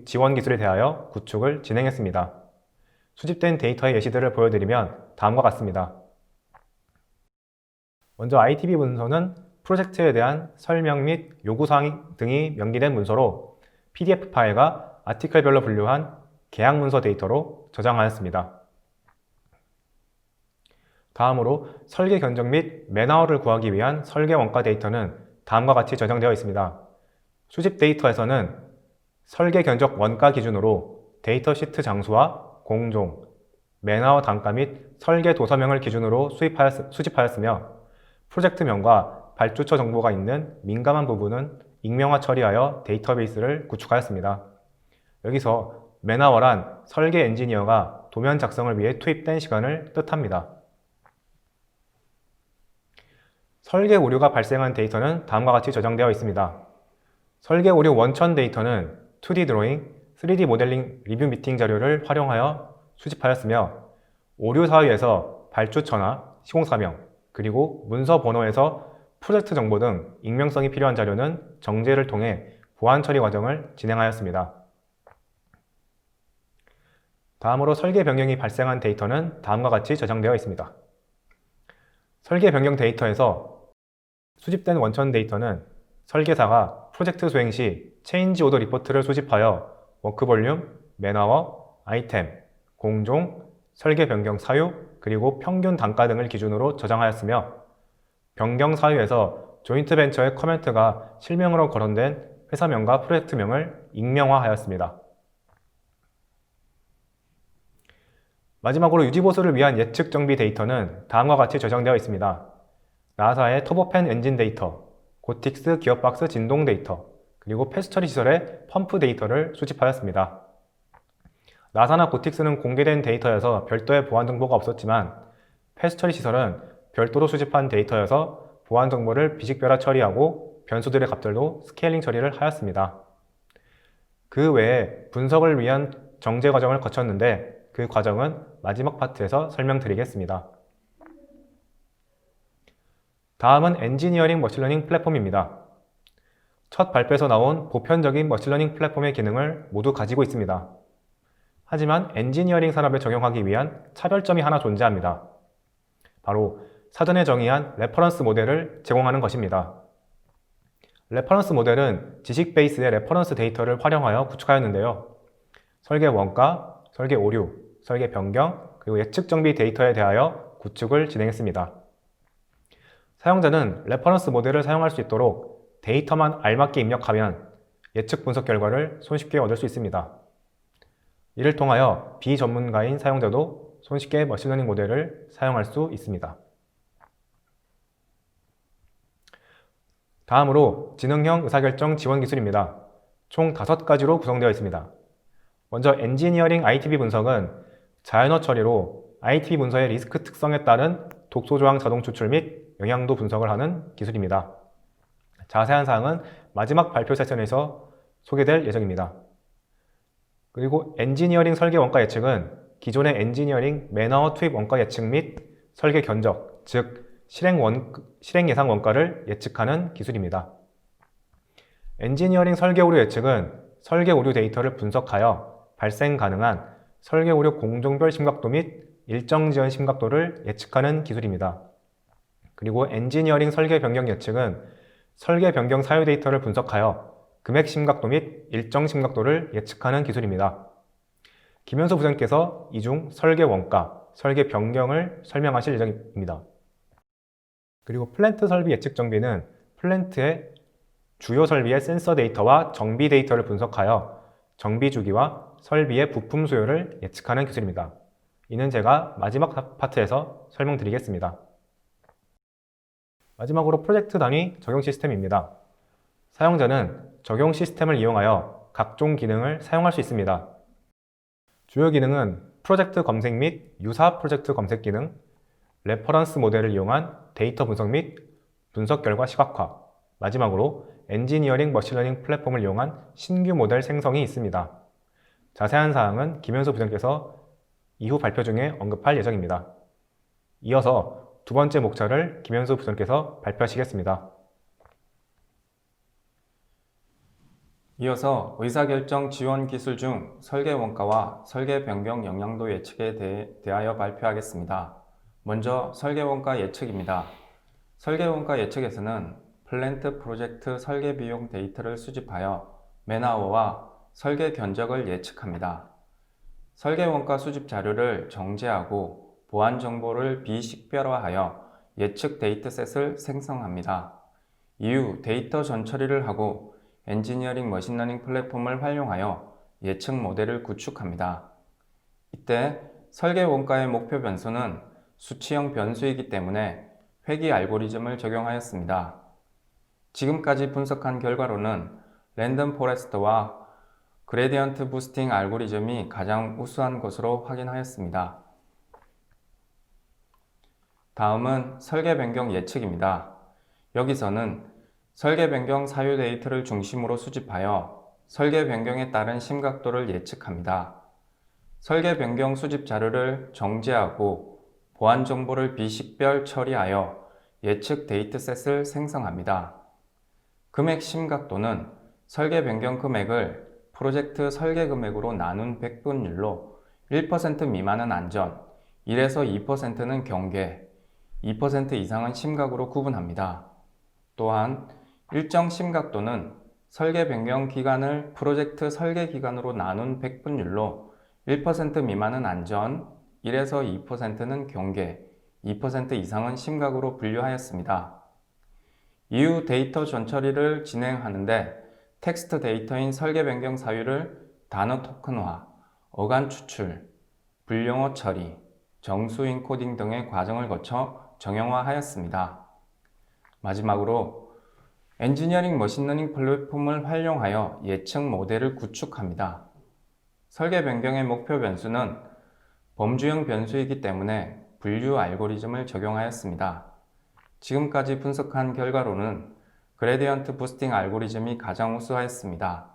S4: 지원 기술에 대하여 구축을 진행했습니다. 수집된 데이터의 예시들을 보여드리면 다음과 같습니다. 먼저 ITB 문서는 프로젝트에 대한 설명 및 요구사항 등이 명기된 문서로 PDF 파일과 아티클별로 분류한 계약 문서 데이터로 저장하였습니다. 다음으로 설계 견적 및 맨아워를 구하기 위한 설계 원가 데이터는 다음과 같이 저장되어 있습니다. 수집 데이터에서는 설계 견적 원가 기준으로 데이터 시트 장수와 공종, 맨아워 단가 및 설계 도서명을 기준으로 수집하였으며 프로젝트명과 발주처 정보가 있는 민감한 부분은 익명화 처리하여 데이터베이스를 구축하였습니다. 여기서 맨아워란 설계 엔지니어가 도면 작성을 위해 투입된 시간을 뜻합니다. 설계 오류가 발생한 데이터는 다음과 같이 저장되어 있습니다. 설계 오류 원천 데이터는 2D 드로잉, 3D 모델링 리뷰 미팅 자료를 활용하여 수집하였으며 오류 사유에서 발주처나 시공사명, 그리고 문서 번호에서 프로젝트 정보 등 익명성이 필요한 자료는 정제를 통해 보안 처리 과정을 진행하였습니다. 다음으로 설계 변경이 발생한 데이터는 다음과 같이 저장되어 있습니다. 설계 변경 데이터에서 수집된 원천 데이터는 설계사가 프로젝트 수행 시 체인지 오더 리포트를 수집하여 워크 볼륨, 맨아워, 아이템, 공종, 설계 변경 사유, 그리고 평균 단가 등을 기준으로 저장하였으며 변경 사유에서 조인트 벤처의 커멘트가 실명으로 거론된 회사명과 프로젝트명을 익명화하였습니다. 마지막으로 유지보수를 위한 예측 정비 데이터는 다음과 같이 저장되어 있습니다. 나사의 터보팬 엔진 데이터, 고틱스 기어박스 진동 데이터, 그리고 패스처리 시설의 펌프 데이터를 수집하였습니다. 나사나 고틱스는 공개된 데이터여서 별도의 보안 정보가 없었지만 패스처리 시설은 별도로 수집한 데이터여서 보안 정보를 비식별화 처리하고 변수들의 값들도 스케일링 처리를 하였습니다. 그 외에 분석을 위한 정제 과정을 거쳤는데 그 과정은 마지막 파트에서 설명드리겠습니다. 다음은 엔지니어링 머신러닝 플랫폼입니다. 첫 발표에서 나온 보편적인 머신러닝 플랫폼의 기능을 모두 가지고 있습니다. 하지만 엔지니어링 산업에 적용하기 위한 차별점이 하나 존재합니다. 바로 사전에 정의한 레퍼런스 모델을 제공하는 것입니다. 레퍼런스 모델은 지식 베이스의 레퍼런스 데이터를 활용하여 구축하였는데요. 설계 원가, 설계 오류, 설계 변경, 그리고 예측 정비 데이터에 대하여 구축을 진행했습니다. 사용자는 레퍼런스 모델을 사용할 수 있도록 데이터만 알맞게 입력하면 예측 분석 결과를 손쉽게 얻을 수 있습니다. 이를 통하여 비전문가인 사용자도 손쉽게 머신러닝 모델을 사용할 수 있습니다. 다음으로 지능형 의사결정 지원 기술입니다. 총 5가지로 구성되어 있습니다. 먼저 엔지니어링 ITB 분석은 자연어 처리로 ITB 문서의 리스크 특성에 따른 독소 조항 자동 추출 및 영향도 분석을 하는 기술입니다. 자세한 사항은 마지막 발표 세션에서 소개될 예정입니다. 그리고 엔지니어링 설계 원가 예측은 기존의 엔지니어링 매너어 투입 원가 예측 및 설계 견적, 즉 실행 예상 원가를 예측하는 기술입니다. 엔지니어링 설계 오류 예측은 설계 오류 데이터를 분석하여 발생 가능한 설계 오류 공종별 심각도 및 일정 지연 심각도를 예측하는 기술입니다. 그리고 엔지니어링 설계 변경 예측은 설계 변경 사유 데이터를 분석하여 금액 심각도 및 일정 심각도를 예측하는 기술입니다. 김현수 부장께서 이 중 설계 원가, 설계 변경을 설명하실 예정입니다. 그리고 플랜트 설비 예측 정비는 플랜트의 주요 설비의 센서 데이터와 정비 데이터를 분석하여 정비 주기와 설비의 부품 수요를 예측하는 기술입니다. 이는 제가 마지막 파트에서 설명드리겠습니다. 마지막으로 프로젝트 단위 적용 시스템입니다. 사용자는 적용 시스템을 이용하여 각종 기능을 사용할 수 있습니다. 주요 기능은 프로젝트 검색 및 유사 프로젝트 검색 기능, 레퍼런스 모델을 이용한 데이터 분석 및 분석 결과 시각화, 마지막으로 엔지니어링 머신러닝 플랫폼을 이용한 신규 모델 생성이 있습니다. 자세한 사항은 김현수 부장께서 이후 발표 중에 언급할 예정입니다. 이어서 두 번째 목차를 김현수 부장께서 발표하시겠습니다.
S5: 이어서 의사결정 지원 기술 중 설계 원가와 설계 변경 영향도 예측에 대하여 발표하겠습니다. 먼저 설계 원가 예측입니다. 설계 원가 예측에서는 플랜트 프로젝트 설계 비용 데이터를 수집하여 맨아워와 설계 견적을 예측합니다. 설계 원가 수집 자료를 정제하고 보안 정보를 비식별화하여 예측 데이터셋을 생성합니다. 이후 데이터 전처리를 하고 엔지니어링 머신러닝 플랫폼을 활용하여 예측 모델을 구축합니다. 이때 설계 원가의 목표 변수는 수치형 변수이기 때문에 회귀 알고리즘을 적용하였습니다. 지금까지 분석한 결과로는 랜덤 포레스트와 그레디언트 부스팅 알고리즘이 가장 우수한 것으로 확인하였습니다. 다음은 설계 변경 예측입니다. 여기서는 설계 변경 사유 데이터를 중심으로 수집하여 설계 변경에 따른 심각도를 예측합니다. 설계 변경 수집 자료를 정제하고 보안 정보를 비식별 처리하여 예측 데이터셋을 생성합니다. 금액 심각도는 설계 변경 금액을 프로젝트 설계 금액으로 나눈 백분율로 1% 미만은 안전, 1에서 2%는 경계, 2% 이상은 심각으로 구분합니다. 또한 일정 심각도는 설계 변경 기간을 프로젝트 설계 기간으로 나눈 백분율로 1% 미만은 안전, 1에서 2%는 경계, 2% 이상은 심각으로 분류하였습니다. 이후 데이터 전처리를 진행하는데 텍스트 데이터인 설계 변경 사유를 단어 토큰화, 어간 추출, 불용어 처리, 정수 인코딩 등의 과정을 거쳐 정형화하였습니다. 마지막으로 엔지니어링 머신러닝 플랫폼을 활용하여 예측 모델을 구축합니다. 설계 변경의 목표 변수는 범주형 변수이기 때문에 분류 알고리즘을 적용하였습니다. 지금까지 분석한 결과로는 그레디언트 부스팅 알고리즘이 가장 우수하였습니다.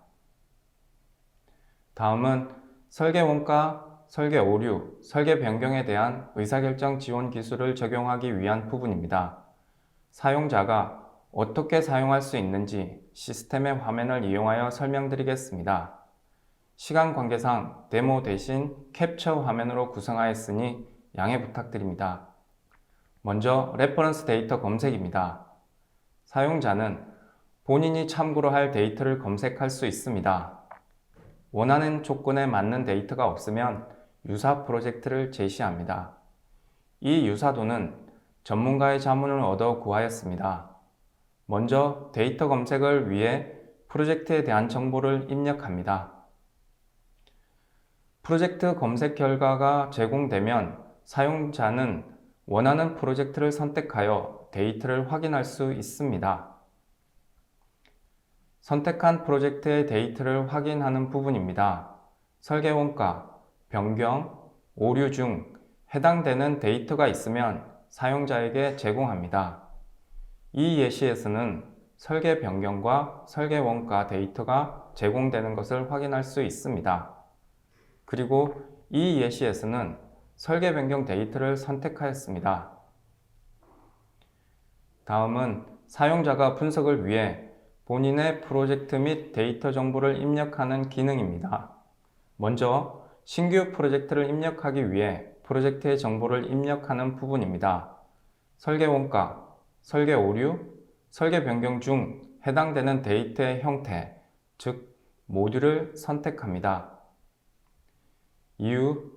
S5: 다음은 설계 원가, 설계 오류, 설계 변경에 대한 의사결정 지원 기술을 적용하기 위한 부분입니다. 사용자가 어떻게 사용할 수 있는지 시스템의 화면을 이용하여 설명드리겠습니다. 시간 관계상 데모 대신 캡처 화면으로 구성하였으니 양해 부탁드립니다. 먼저 레퍼런스 데이터 검색입니다. 사용자는 본인이 참고로 할 데이터를 검색할 수 있습니다. 원하는 조건에 맞는 데이터가 없으면 유사 프로젝트를 제시합니다. 이 유사도는 전문가의 자문을 얻어 구하였습니다. 먼저 데이터 검색을 위해 프로젝트에 대한 정보를 입력합니다. 프로젝트 검색 결과가 제공되면 사용자는 원하는 프로젝트를 선택하여 데이터를 확인할 수 있습니다. 선택한 프로젝트의 데이터를 확인하는 부분입니다. 설계 원가, 변경, 오류 중 해당되는 데이터가 있으면 사용자에게 제공합니다. 이 예시에서는 설계 변경과 설계 원가 데이터가 제공되는 것을 확인할 수 있습니다. 그리고 이 예시에서는 설계 변경 데이터를 선택하였습니다. 다음은 사용자가 분석을 위해 본인의 프로젝트 및 데이터 정보를 입력하는 기능입니다. 먼저 신규 프로젝트를 입력하기 위해 프로젝트의 정보를 입력하는 부분입니다. 설계 원가, 설계 오류, 설계 변경 중 해당되는 데이터의 형태, 즉 모듈을 선택합니다. 이후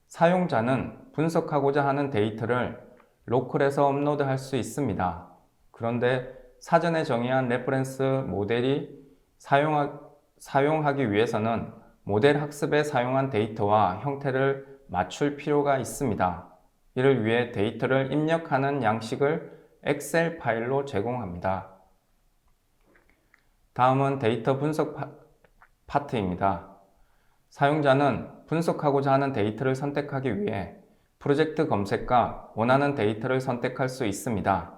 S5: 사용자는 분석하고자 하는 데이터를 로컬에서 업로드할 수 있습니다. 그런데 사전에 정의한 레퍼런스 모델이 사용하기 위해서는 모델 학습에 사용한 데이터와 형태를 맞출 필요가 있습니다. 이를 위해 데이터를 입력하는 양식을 엑셀 파일로 제공합니다. 다음은 데이터 분석 파트입니다. 사용자는 분석하고자 하는 데이터를 선택하기 위해 프로젝트 검색과 원하는 데이터를 선택할 수 있습니다.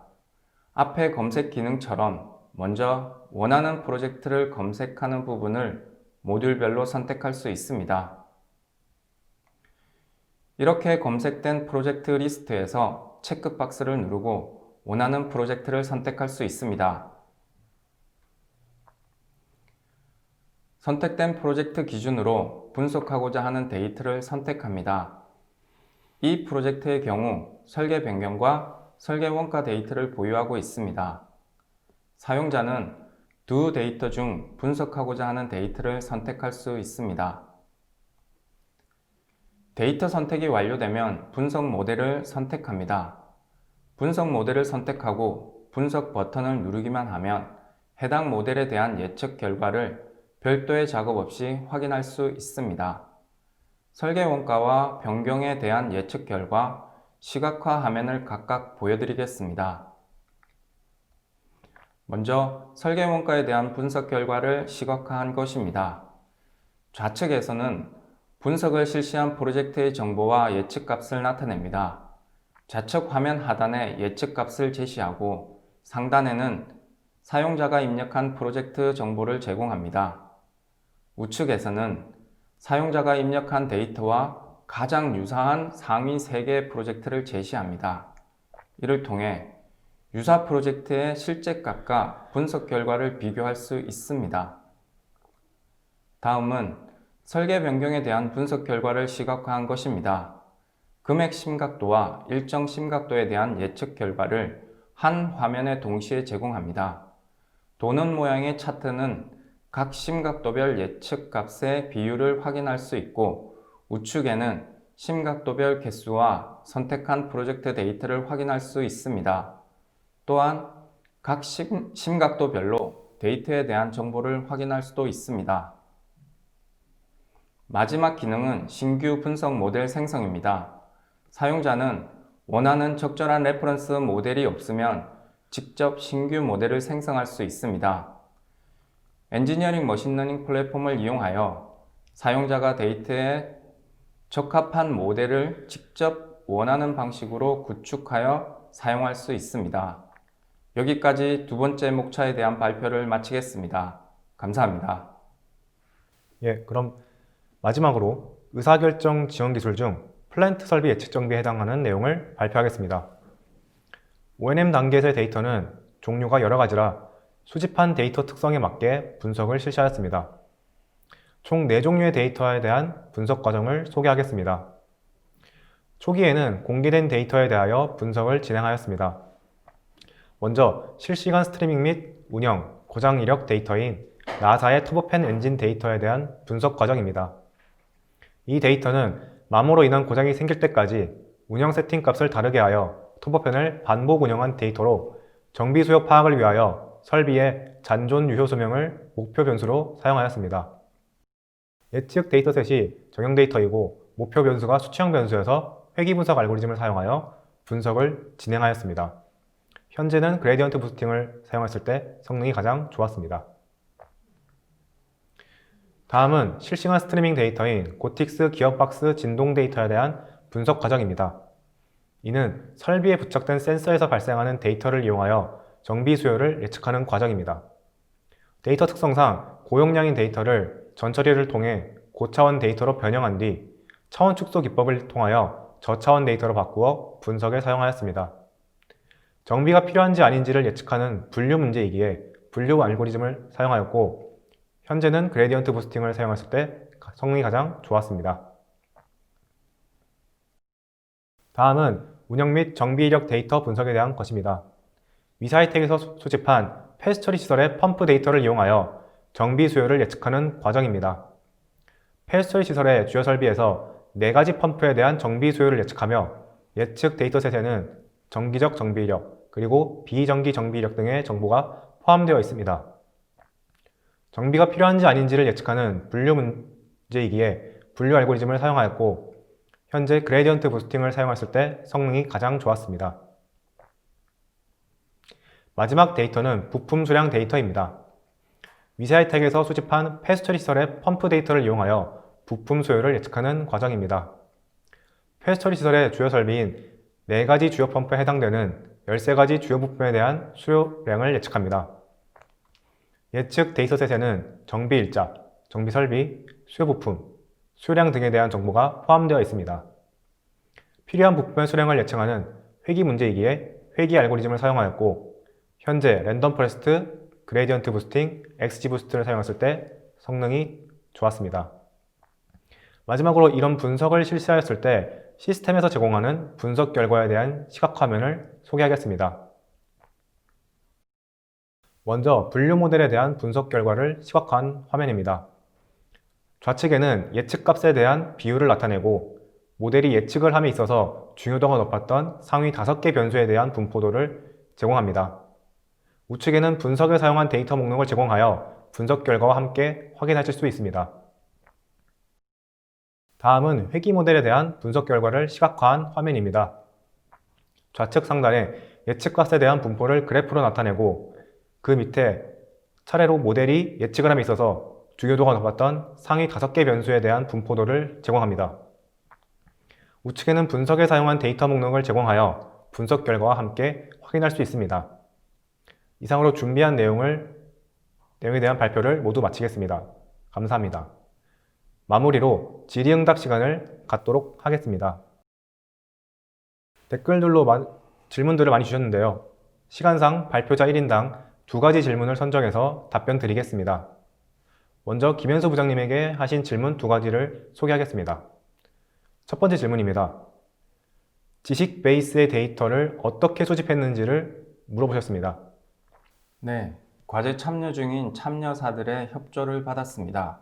S5: 앞의 검색 기능처럼 먼저 원하는 프로젝트를 검색하는 부분을 모듈별로 선택할 수 있습니다. 이렇게 검색된 프로젝트 리스트에서 체크박스를 누르고 원하는 프로젝트를 선택할 수 있습니다. 선택된 프로젝트 기준으로 분석하고자 하는 데이터를 선택합니다. 이 프로젝트의 경우 설계 변경과 설계 원가 데이터를 보유하고 있습니다. 사용자는 두 데이터 중 분석하고자 하는 데이터를 선택할 수 있습니다. 데이터 선택이 완료되면 분석 모델을 선택합니다. 분석 모델을 선택하고 분석 버튼을 누르기만 하면 해당 모델에 대한 예측 결과를 별도의 작업 없이 확인할 수 있습니다. 설계 원가와 변경에 대한 예측 결과, 시각화 화면을 각각 보여드리겠습니다. 먼저 설계 원가에 대한 분석 결과를 시각화한 것입니다. 좌측에서는 분석을 실시한 프로젝트의 정보와 예측값을 나타냅니다. 좌측 화면 하단에 예측값을 제시하고 상단에는 사용자가 입력한 프로젝트 정보를 제공합니다. 우측에서는 사용자가 입력한 데이터와 가장 유사한 상위 3개의 프로젝트를 제시합니다. 이를 통해 유사 프로젝트의 실제 값과 분석 결과를 비교할 수 있습니다. 다음은 설계 변경에 대한 분석 결과를 시각화한 것입니다. 금액 심각도와 일정 심각도에 대한 예측 결과를 한 화면에 동시에 제공합니다. 도는 모양의 차트는 각 심각도별 예측 값의 비율을 확인할 수 있고, 우측에는 심각도별 개수와 선택한 프로젝트 데이터를 확인할 수 있습니다. 또한 각 심각도별로 데이터에 대한 정보를 확인할 수도 있습니다. 마지막 기능은 신규 분석 모델 생성입니다. 사용자는 원하는 적절한 레퍼런스 모델이 없으면 직접 신규 모델을 생성할 수 있습니다. 엔지니어링 머신러닝 플랫폼을 이용하여 사용자가 데이터에 적합한 모델을 직접 원하는 방식으로 구축하여 사용할 수 있습니다. 여기까지 두 번째 목차에 대한 발표를 마치겠습니다. 감사합니다.
S4: 예, 그럼 마지막으로 의사결정 지원 기술 중 플랜트 설비 예측 정비에 해당하는 내용을 발표하겠습니다. O&M 단계에서의 데이터는 종류가 여러 가지라 수집한 데이터 특성에 맞게 분석을 실시하였습니다. 총 4종류의 데이터에 대한 분석 과정을 소개하겠습니다. 초기에는 공개된 데이터에 대하여 분석을 진행하였습니다. 먼저 실시간 스트리밍 및 운영, 고장 이력 데이터인 나사의 터보팬 엔진 데이터에 대한 분석 과정입니다. 이 데이터는 마모로 인한 고장이 생길 때까지 운영 세팅 값을 다르게 하여 터보팬을 반복 운영한 데이터로 정비 수요 파악을 위하여 설비의 잔존 유효 수명을 목표 변수로 사용하였습니다. 예측 데이터셋이 정형 데이터이고 목표 변수가 수치형 변수여서 회귀 분석 알고리즘을 사용하여 분석을 진행하였습니다. 현재는 그레디언트 부스팅을 사용했을 때 성능이 가장 좋았습니다. 다음은 실시간 스트리밍 데이터인 고틱스 기어박스 진동 데이터에 대한 분석 과정입니다. 이는 설비에 부착된 센서에서 발생하는 데이터를 이용하여 정비 수요를 예측하는 과정입니다. 데이터 특성상 고용량인 데이터를 전처리를 통해 고차원 데이터로 변형한 뒤 차원 축소 기법을 통하여 저차원 데이터로 바꾸어 분석에 사용하였습니다. 정비가 필요한지 아닌지를 예측하는 분류 문제이기에 분류 알고리즘을 사용하였고, 현재는 그레디언트 부스팅을 사용했을 때 성능이 가장 좋았습니다. 다음은 운영 및 정비 이력 데이터 분석에 대한 것입니다. 위사이텍에서 수집한 폐수 처리 시설의 펌프 데이터를 이용하여 정비 수요를 예측하는 과정입니다. 폐수 처리 시설의 주요 설비에서 4가지 펌프에 대한 정비 수요를 예측하며 예측 데이터셋에는 정기적 정비 이력, 그리고 비정기 정비 이력 등의 정보가 포함되어 있습니다. 정비가 필요한지 아닌지를 예측하는 분류 문제이기에 분류 알고리즘을 사용하였고, 현재 그레디언트 부스팅을 사용했을 때 성능이 가장 좋았습니다. 마지막 데이터는 부품 수량 데이터입니다. 위사이텍에서 수집한 폐수 처리 시설의 펌프 데이터를 이용하여 부품 수요를 예측하는 과정입니다. 폐수 처리 시설의 주요 설비인 4가지 주요 펌프에 해당되는 13가지 주요 부품에 대한 수요량을 예측합니다. 예측 데이터셋에는 정비 일자, 정비 설비, 수요 부품, 수요량 등에 대한 정보가 포함되어 있습니다. 필요한 부품의 수량을 예측하는 회귀 문제이기에 회귀 알고리즘을 사용하였고, 현재 랜덤 포레스트, 그레디언트 부스팅, XG 부스트를 사용했을 때 성능이 좋았습니다. 마지막으로 이런 분석을 실시하였을 때 시스템에서 제공하는 분석 결과에 대한 시각화면을 소개하겠습니다. 먼저 분류 모델에 대한 분석 결과를 시각화한 화면입니다. 좌측에는 예측값에 대한 비율을 나타내고, 모델이 예측을 함에 있어서 중요도가 높았던 상위 5개 변수에 대한 분포도를 제공합니다. 우측에는 분석에 사용한 데이터 목록을 제공하여 분석 결과와 함께 확인하실 수 있습니다. 다음은 회귀 모델에 대한 분석 결과를 시각화한 화면입니다. 좌측 상단에 예측값에 대한 분포를 그래프로 나타내고, 그 밑에 차례로 모델이 예측을 함에 있어서 중요도가 높았던 상위 5개 변수에 대한 분포도를 제공합니다. 우측에는 분석에 사용한 데이터 목록을 제공하여 분석 결과와 함께 확인할 수 있습니다. 이상으로 준비한 내용에 대한 발표를 모두 마치겠습니다. 감사합니다. 마무리로 질의응답 시간을 갖도록 하겠습니다. 댓글들로 질문들을 많이 주셨는데요. 시간상 발표자 1인당 2가지 질문을 선정해서 답변 드리겠습니다. 먼저 김현수 부장님에게 하신 질문 두 가지를 소개하겠습니다. 첫 번째 질문입니다. 지식 베이스의 데이터를 어떻게 수집했는지를 물어보셨습니다.
S5: 네, 과제 참여 중인 참여사들의 협조를 받았습니다.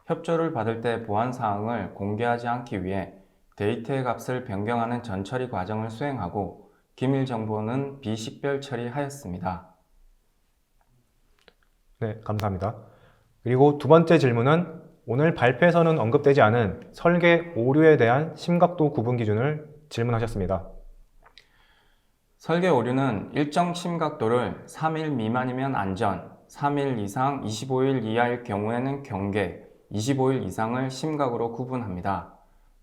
S5: 협조를 받을 때 보안 사항을 공개하지 않기 위해 데이터의 값을 변경하는 전처리 과정을 수행하고 기밀 정보는 비식별 처리하였습니다.
S4: 네, 감사합니다. 그리고 두 번째 질문은 오늘 발표에서는 언급되지 않은 설계 오류에 대한 심각도 구분 기준을 질문하셨습니다.
S5: 설계 오류는 일정 심각도를 3일 미만이면 안전, 3일 이상 25일 이하일 경우에는 경계, 25일 이상을 심각으로 구분합니다.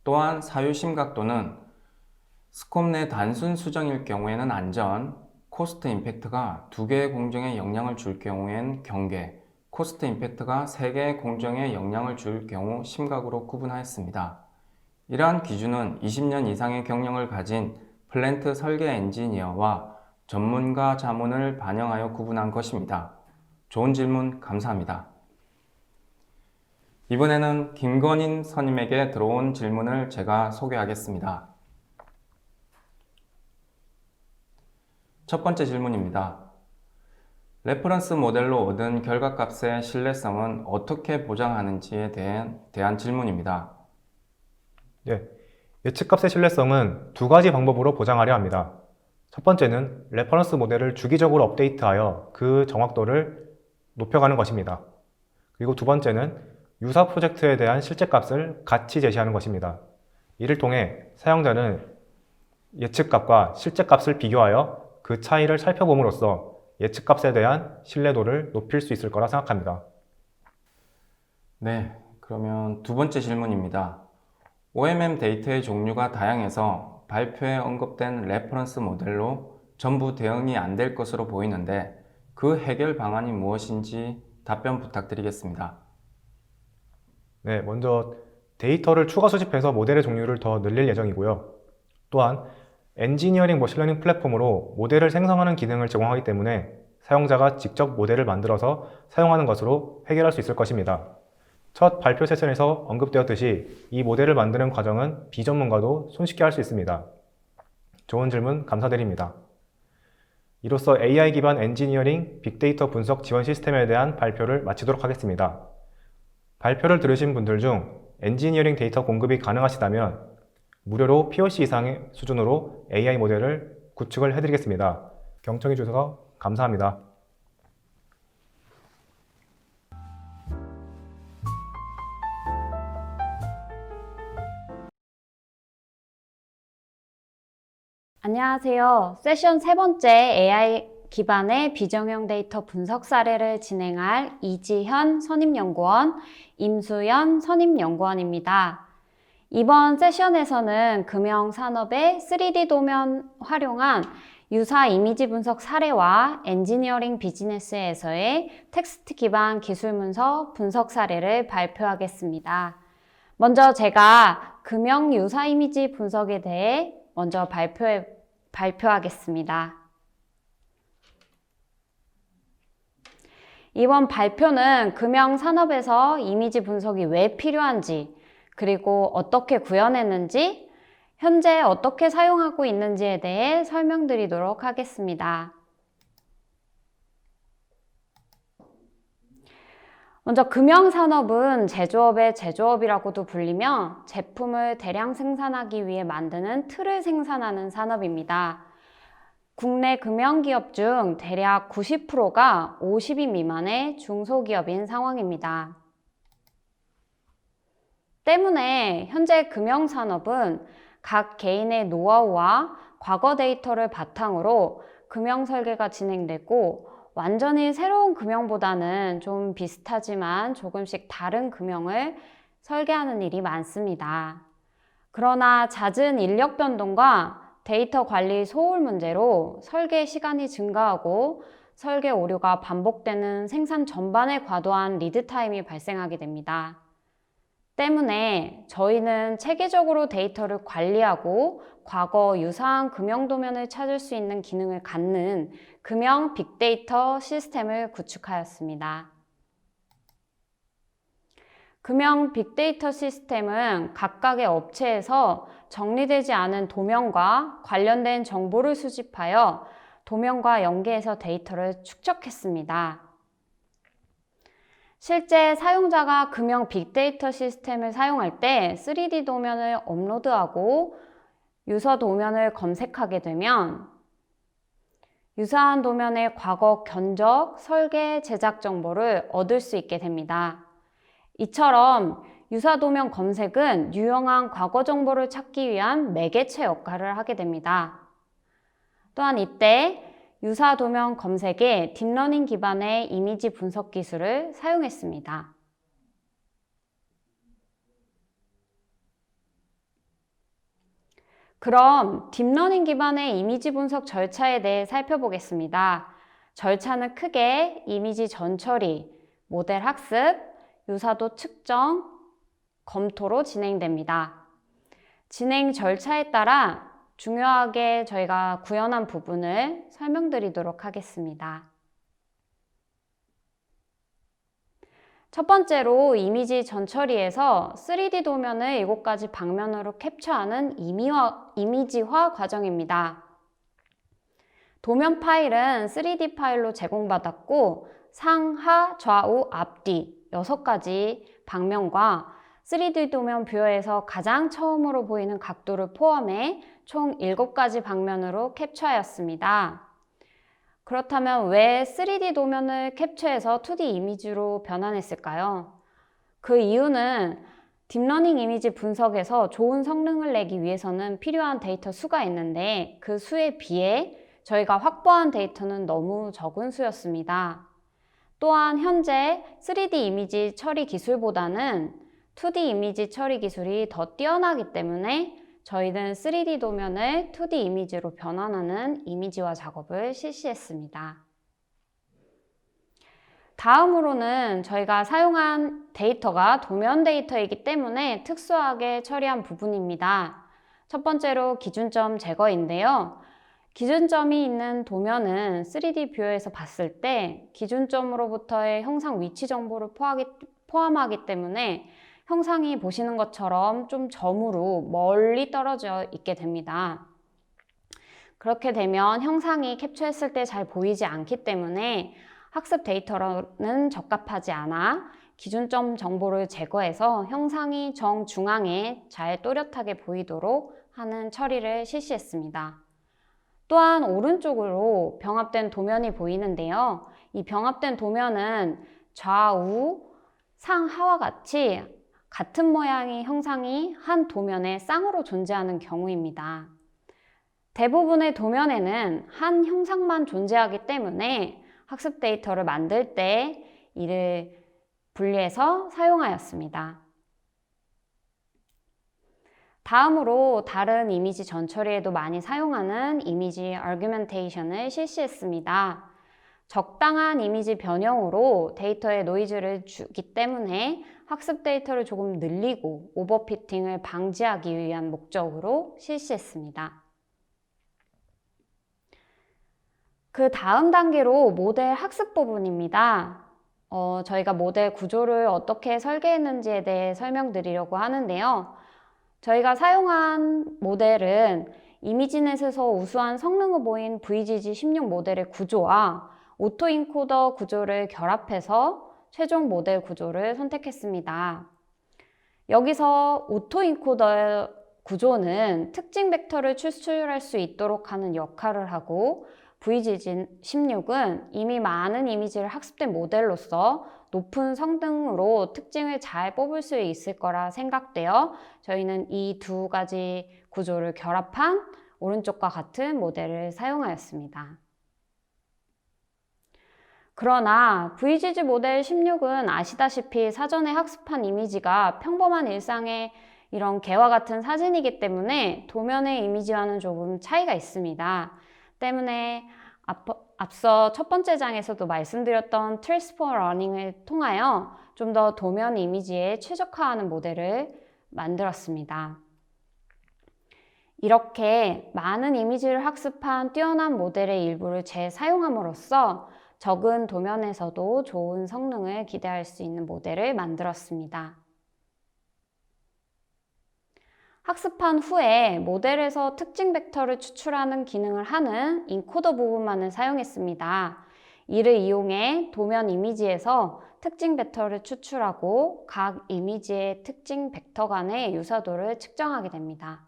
S5: 또한 사유 심각도는 스콥 내 단순 수정일 경우에는 안전, 코스트 임팩트가 2개의 공정에 영향을 줄 경우엔 경계, 코스트 임팩트가 3개의 공정에 영향을 줄 경우 심각으로 구분하였습니다. 이러한 기준은 20년 이상의 경력을 가진 플랜트 설계 엔지니어와 전문가 자문을 반영하여 구분한 것입니다. 좋은 질문 감사합니다. 이번에는 김건인 선임에게 들어온 질문을 제가 소개하겠습니다. 첫 번째 질문입니다. 레퍼런스 모델로 얻은 결과값의 신뢰성은 어떻게 보장하는지에 대한 질문입니다.
S4: 예, 예측값의 신뢰성은 두 가지 방법으로 보장하려 합니다. 첫 번째는 레퍼런스 모델을 주기적으로 업데이트하여 그 정확도를 높여가는 것입니다. 그리고 두 번째는 유사 프로젝트에 대한 실제값을 같이 제시하는 것입니다. 이를 통해 사용자는 예측값과 실제값을 비교하여 그 차이를 살펴봄으로써 예측값에 대한 신뢰도를 높일 수 있을 거라 생각합니다.
S5: 네, 그러면 두 번째 질문입니다. OMM 데이터의 종류가 다양해서 발표에 언급된 레퍼런스 모델로 전부 대응이 안 될 것으로 보이는데 그 해결 방안이 무엇인지 답변 부탁드리겠습니다.
S4: 네, 먼저 데이터를 추가 수집해서 모델의 종류를 더 늘릴 예정이고요. 또한 엔지니어링 머신러닝 플랫폼으로 모델을 생성하는 기능을 제공하기 때문에 사용자가 직접 모델을 만들어서 사용하는 것으로 해결할 수 있을 것입니다. 첫 발표 세션에서 언급되었듯이 이 모델을 만드는 과정은 비전문가도 손쉽게 할 수 있습니다. 좋은 질문 감사드립니다. 이로써 AI 기반 엔지니어링 빅데이터 분석 지원 시스템에 대한 발표를 마치도록 하겠습니다. 발표를 들으신 분들 중 엔지니어링 데이터 공급이 가능하시다면 무료로 POC 이상의 수준으로 AI 모델을 구축을 해드리겠습니다. 경청해 주셔서 감사합니다.
S6: 안녕하세요. 세션 세 번째 AI 기반의 비정형 데이터 분석 사례를 진행할 이지현 선임연구원, 임수연 선임연구원입니다. 이번 세션에서는 금융산업의 3D 도면 활용한 유사 이미지 분석 사례와 엔지니어링 비즈니스에서의 텍스트 기반 기술 문서 분석 사례를 발표하겠습니다. 먼저 제가 금형 유사 이미지 분석에 대해 먼저 발표하겠습니다. 이번 발표는 금형 산업에서 이미지 분석이 왜 필요한지, 그리고 어떻게 구현했는지, 현재 어떻게 사용하고 있는지에 대해 설명드리도록 하겠습니다. 먼저 금형산업은 제조업의 제조업이라고도 불리며 제품을 대량 생산하기 위해 만드는 틀을 생산하는 산업입니다. 국내 금형기업 중 대략 90%가 50인 미만의 중소기업인 상황입니다. 때문에 현재 금형산업은 각 개인의 노하우와 과거 데이터를 바탕으로 금형 설계가 진행되고 완전히 새로운 금형보다는 좀 비슷하지만 조금씩 다른 금형을 설계하는 일이 많습니다. 그러나 잦은 인력 변동과 데이터 관리 소홀 문제로 설계 시간이 증가하고 설계 오류가 반복되는 생산 전반에 과도한 리드 타임이 발생하게 됩니다. 때문에 저희는 체계적으로 데이터를 관리하고 과거 유사한 금형 도면을 찾을 수 있는 기능을 갖는 금형 빅데이터 시스템을 구축하였습니다. 금형 빅데이터 시스템은 각각의 업체에서 정리되지 않은 도면과 관련된 정보를 수집하여 도면과 연계해서 데이터를 축적했습니다. 실제 사용자가 금형 빅데이터 시스템을 사용할 때 3D 도면을 업로드하고 유서 도면을 검색하게 되면 유사한 도면의 과거 견적, 설계, 제작 정보를 얻을 수 있게 됩니다. 이처럼 유사 도면 검색은 유용한 과거 정보를 찾기 위한 매개체 역할을 하게 됩니다. 또한 이때 유사 도면 검색에 딥러닝 기반의 이미지 분석 기술을 사용했습니다. 그럼 딥러닝 기반의 이미지 분석 절차에 대해 살펴보겠습니다. 절차는 크게 이미지 전처리, 모델 학습, 유사도 측정, 검토로 진행됩니다. 진행 절차에 따라 중요하게 저희가 구현한 부분을 설명드리도록 하겠습니다. 첫 번째로 이미지 전처리에서 3D 도면을 7가지 방면으로 캡처하는 이미지화 과정입니다. 도면 파일은 3D 파일로 제공받았고 상하, 좌우, 앞뒤 6가지 방면과 3D 도면 뷰어에서 가장 처음으로 보이는 각도를 포함해 총 7가지 방면으로 캡처하였습니다. 그렇다면 왜 3D 도면을 캡처해서 2D 이미지로 변환했을까요? 그 이유는 딥러닝 이미지 분석에서 좋은 성능을 내기 위해서는 필요한 데이터 수가 있는데 그 수에 비해 저희가 확보한 데이터는 너무 적은 수였습니다. 또한 현재 3D 이미지 처리 기술보다는 2D 이미지 처리 기술이 더 뛰어나기 때문에 저희는 3D 도면을 2D 이미지로 변환하는 이미지화 작업을 실시했습니다. 다음으로는 저희가 사용한 데이터가 도면 데이터이기 때문에 특수하게 처리한 부분입니다. 첫 번째로 기준점 제거인데요. 기준점이 있는 도면은 3D 뷰어에서 봤을 때 기준점으로부터의 형상 위치 정보를 포함하기 때문에 형상이 보시는 것처럼 좀 점으로 멀리 떨어져 있게 됩니다. 그렇게 되면 형상이 캡처했을 때 잘 보이지 않기 때문에 학습 데이터로는 적합하지 않아 기준점 정보를 제거해서 형상이 정중앙에 잘 또렷하게 보이도록 하는 처리를 실시했습니다. 또한 오른쪽으로 병합된 도면이 보이는데요. 이 병합된 도면은 좌우, 상하와 같이 같은 모양의 형상이 한 도면에 쌍으로 존재하는 경우입니다. 대부분의 도면에는 한 형상만 존재하기 때문에 학습 데이터를 만들 때 이를 분리해서 사용하였습니다. 다음으로 다른 이미지 전처리에도 많이 사용하는 이미지 아규멘테이션을 실시했습니다. 적당한 이미지 변형으로 데이터에 노이즈를 주기 때문에 학습 데이터를 조금 늘리고 오버피팅을 방지하기 위한 목적으로 실시했습니다. 그 다음 단계로 모델 학습 부분입니다. 저희가 모델 구조를 어떻게 설계했는지에 대해 설명드리려고 하는데요. 저희가 사용한 모델은 이미지넷에서 우수한 성능을 보인 VGG16 모델의 구조와 오토인코더 구조를 결합해서 최종 모델 구조를 선택했습니다. 여기서 오토인코더 구조는 특징 벡터를 추출할 수 있도록 하는 역할을 하고 VGG16은 이미 많은 이미지를 학습된 모델로서 높은 성능으로 특징을 잘 뽑을 수 있을 거라 생각되어 저희는 이 두 가지 구조를 결합한 오른쪽과 같은 모델을 사용하였습니다. 그러나 VGG 모델 16은 아시다시피 사전에 학습한 이미지가 평범한 일상의 이런 개와 같은 사진이기 때문에 도면의 이미지와는 조금 차이가 있습니다. 때문에 앞서 첫 번째 장에서도 말씀드렸던 트랜스포머 러닝을 통하여 좀 더 도면 이미지에 최적화하는 모델을 만들었습니다. 이렇게 많은 이미지를 학습한 뛰어난 모델의 일부를 재사용함으로써 적은 도면에서도 좋은 성능을 기대할 수 있는 모델을 만들었습니다. 학습한 후에 모델에서 특징 벡터를 추출하는 기능을 하는 인코더 부분만을 사용했습니다. 이를 이용해 도면 이미지에서 특징 벡터를 추출하고 각 이미지의 특징 벡터 간의 유사도를 측정하게 됩니다.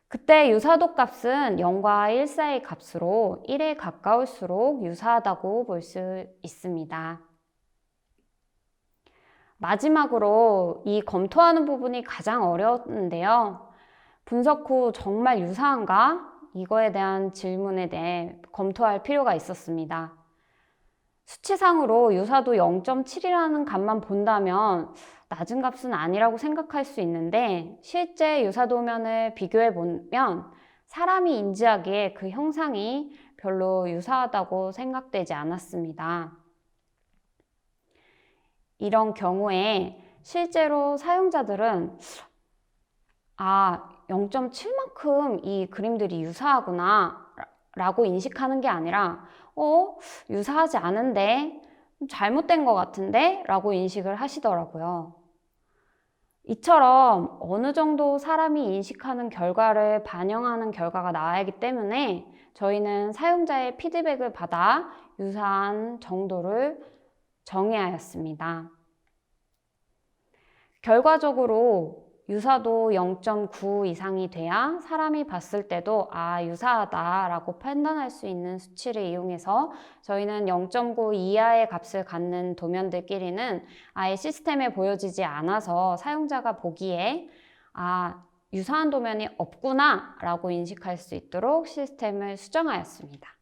S6: 그때 유사도 값은 0과 1 사이 값으로 1에 가까울수록 유사하다고 볼 수 있습니다. 마지막으로 이 검토하는 부분이 가장 어려웠는데요. 분석 후 정말 유사한가? 이거에 대한 질문에 대해 검토할 필요가 있었습니다. 수치상으로 유사도 0.7이라는 값만 본다면 낮은 값은 아니라고 생각할 수 있는데 실제 유사도면을 비교해 보면 사람이 인지하기에 그 형상이 별로 유사하다고 생각되지 않았습니다. 이런 경우에 실제로 사용자들은 0.7만큼 이 그림들이 유사하구나 라고 인식하는 게 아니라 유사하지 않은데 잘못된 것 같은데 라고 인식을 하시더라고요. 이처럼 어느 정도 사람이 인식하는 결과를 반영하는 결과가 나와야 하기 때문에 저희는 사용자의 피드백을 받아 유사한 정도를 정해야 했습니다. 결과적으로 유사도 0.9 이상이 돼야 사람이 봤을 때도 유사하다라고 판단할 수 있는 수치를 이용해서 저희는 0.9 이하의 값을 갖는 도면들끼리는 아예 시스템에 보여지지 않아서 사용자가 보기에 유사한 도면이 없구나 라고 인식할 수 있도록 시스템을 수정하였습니다.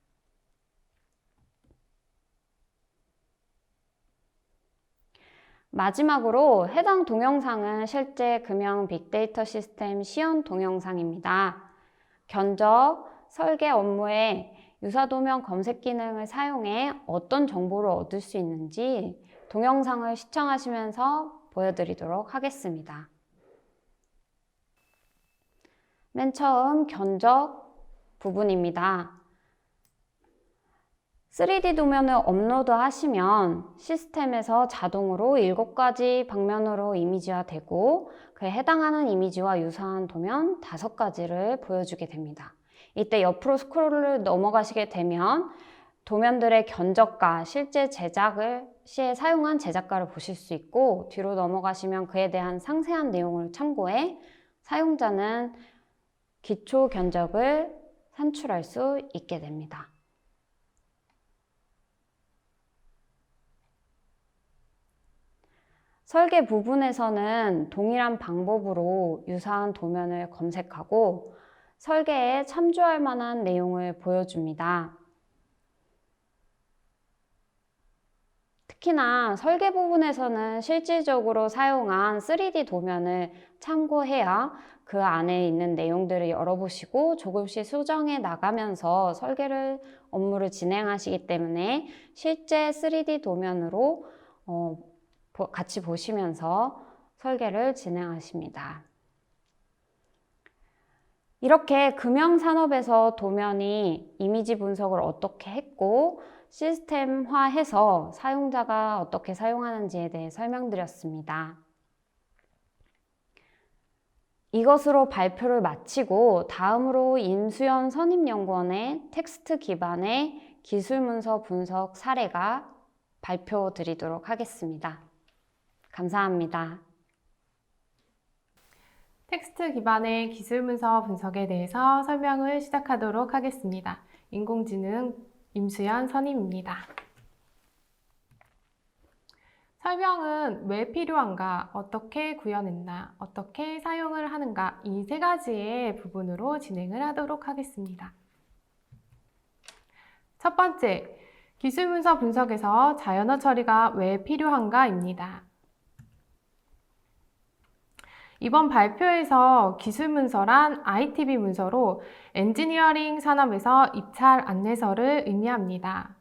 S6: 마지막으로 해당 동영상은 실제 금형 빅데이터 시스템 시연 동영상입니다. 견적, 설계 업무에 유사도면 검색 기능을 사용해 어떤 정보를 얻을 수 있는지 동영상을 시청하시면서 보여드리도록 하겠습니다. 맨 처음 견적 부분입니다. 3D 도면을 업로드 하시면 시스템에서 자동으로 7가지 방면으로 이미지화 되고 그에 해당하는 이미지와 유사한 도면 5가지를 보여주게 됩니다. 이때 옆으로 스크롤을 넘어가시게 되면 도면들의 견적과 실제 제작을 시에 사용한 제작가를 보실 수 있고 뒤로 넘어가시면 그에 대한 상세한 내용을 참고해 사용자는 기초 견적을 산출할 수 있게 됩니다. 설계 부분에서는 동일한 방법으로 유사한 도면을 검색하고 설계에 참조할 만한 내용을 보여줍니다. 특히나 설계 부분에서는 실질적으로 사용한 3D 도면을 참고해야 그 안에 있는 내용들을 열어보시고 조금씩 수정해 나가면서 업무를 진행하시기 때문에 실제 3D 도면으로 같이 보시면서 설계를 진행하십니다. 이렇게 금형산업에서 도면이 이미지 분석을 어떻게 했고 시스템화해서 사용자가 어떻게 사용하는지에 대해 설명드렸습니다. 이것으로 발표를 마치고 다음으로 임수연 선임연구원의 텍스트 기반의 기술문서 분석 사례가 발표드리도록 하겠습니다. 감사합니다.
S7: 텍스트 기반의 기술문서 분석에 대해서 설명을 시작하도록 하겠습니다. 인공지능 임수연 선임입니다. 설명은 왜 필요한가, 어떻게 구현했나, 어떻게 사용을 하는가 이 3가지의 부분으로 진행을 하도록 하겠습니다. 첫 번째, 기술문서 분석에서 자연어 처리가 왜 필요한가입니다. 이번 발표에서 기술문서란 ITB 문서로 엔지니어링 산업에서 입찰 안내서를 의미합니다.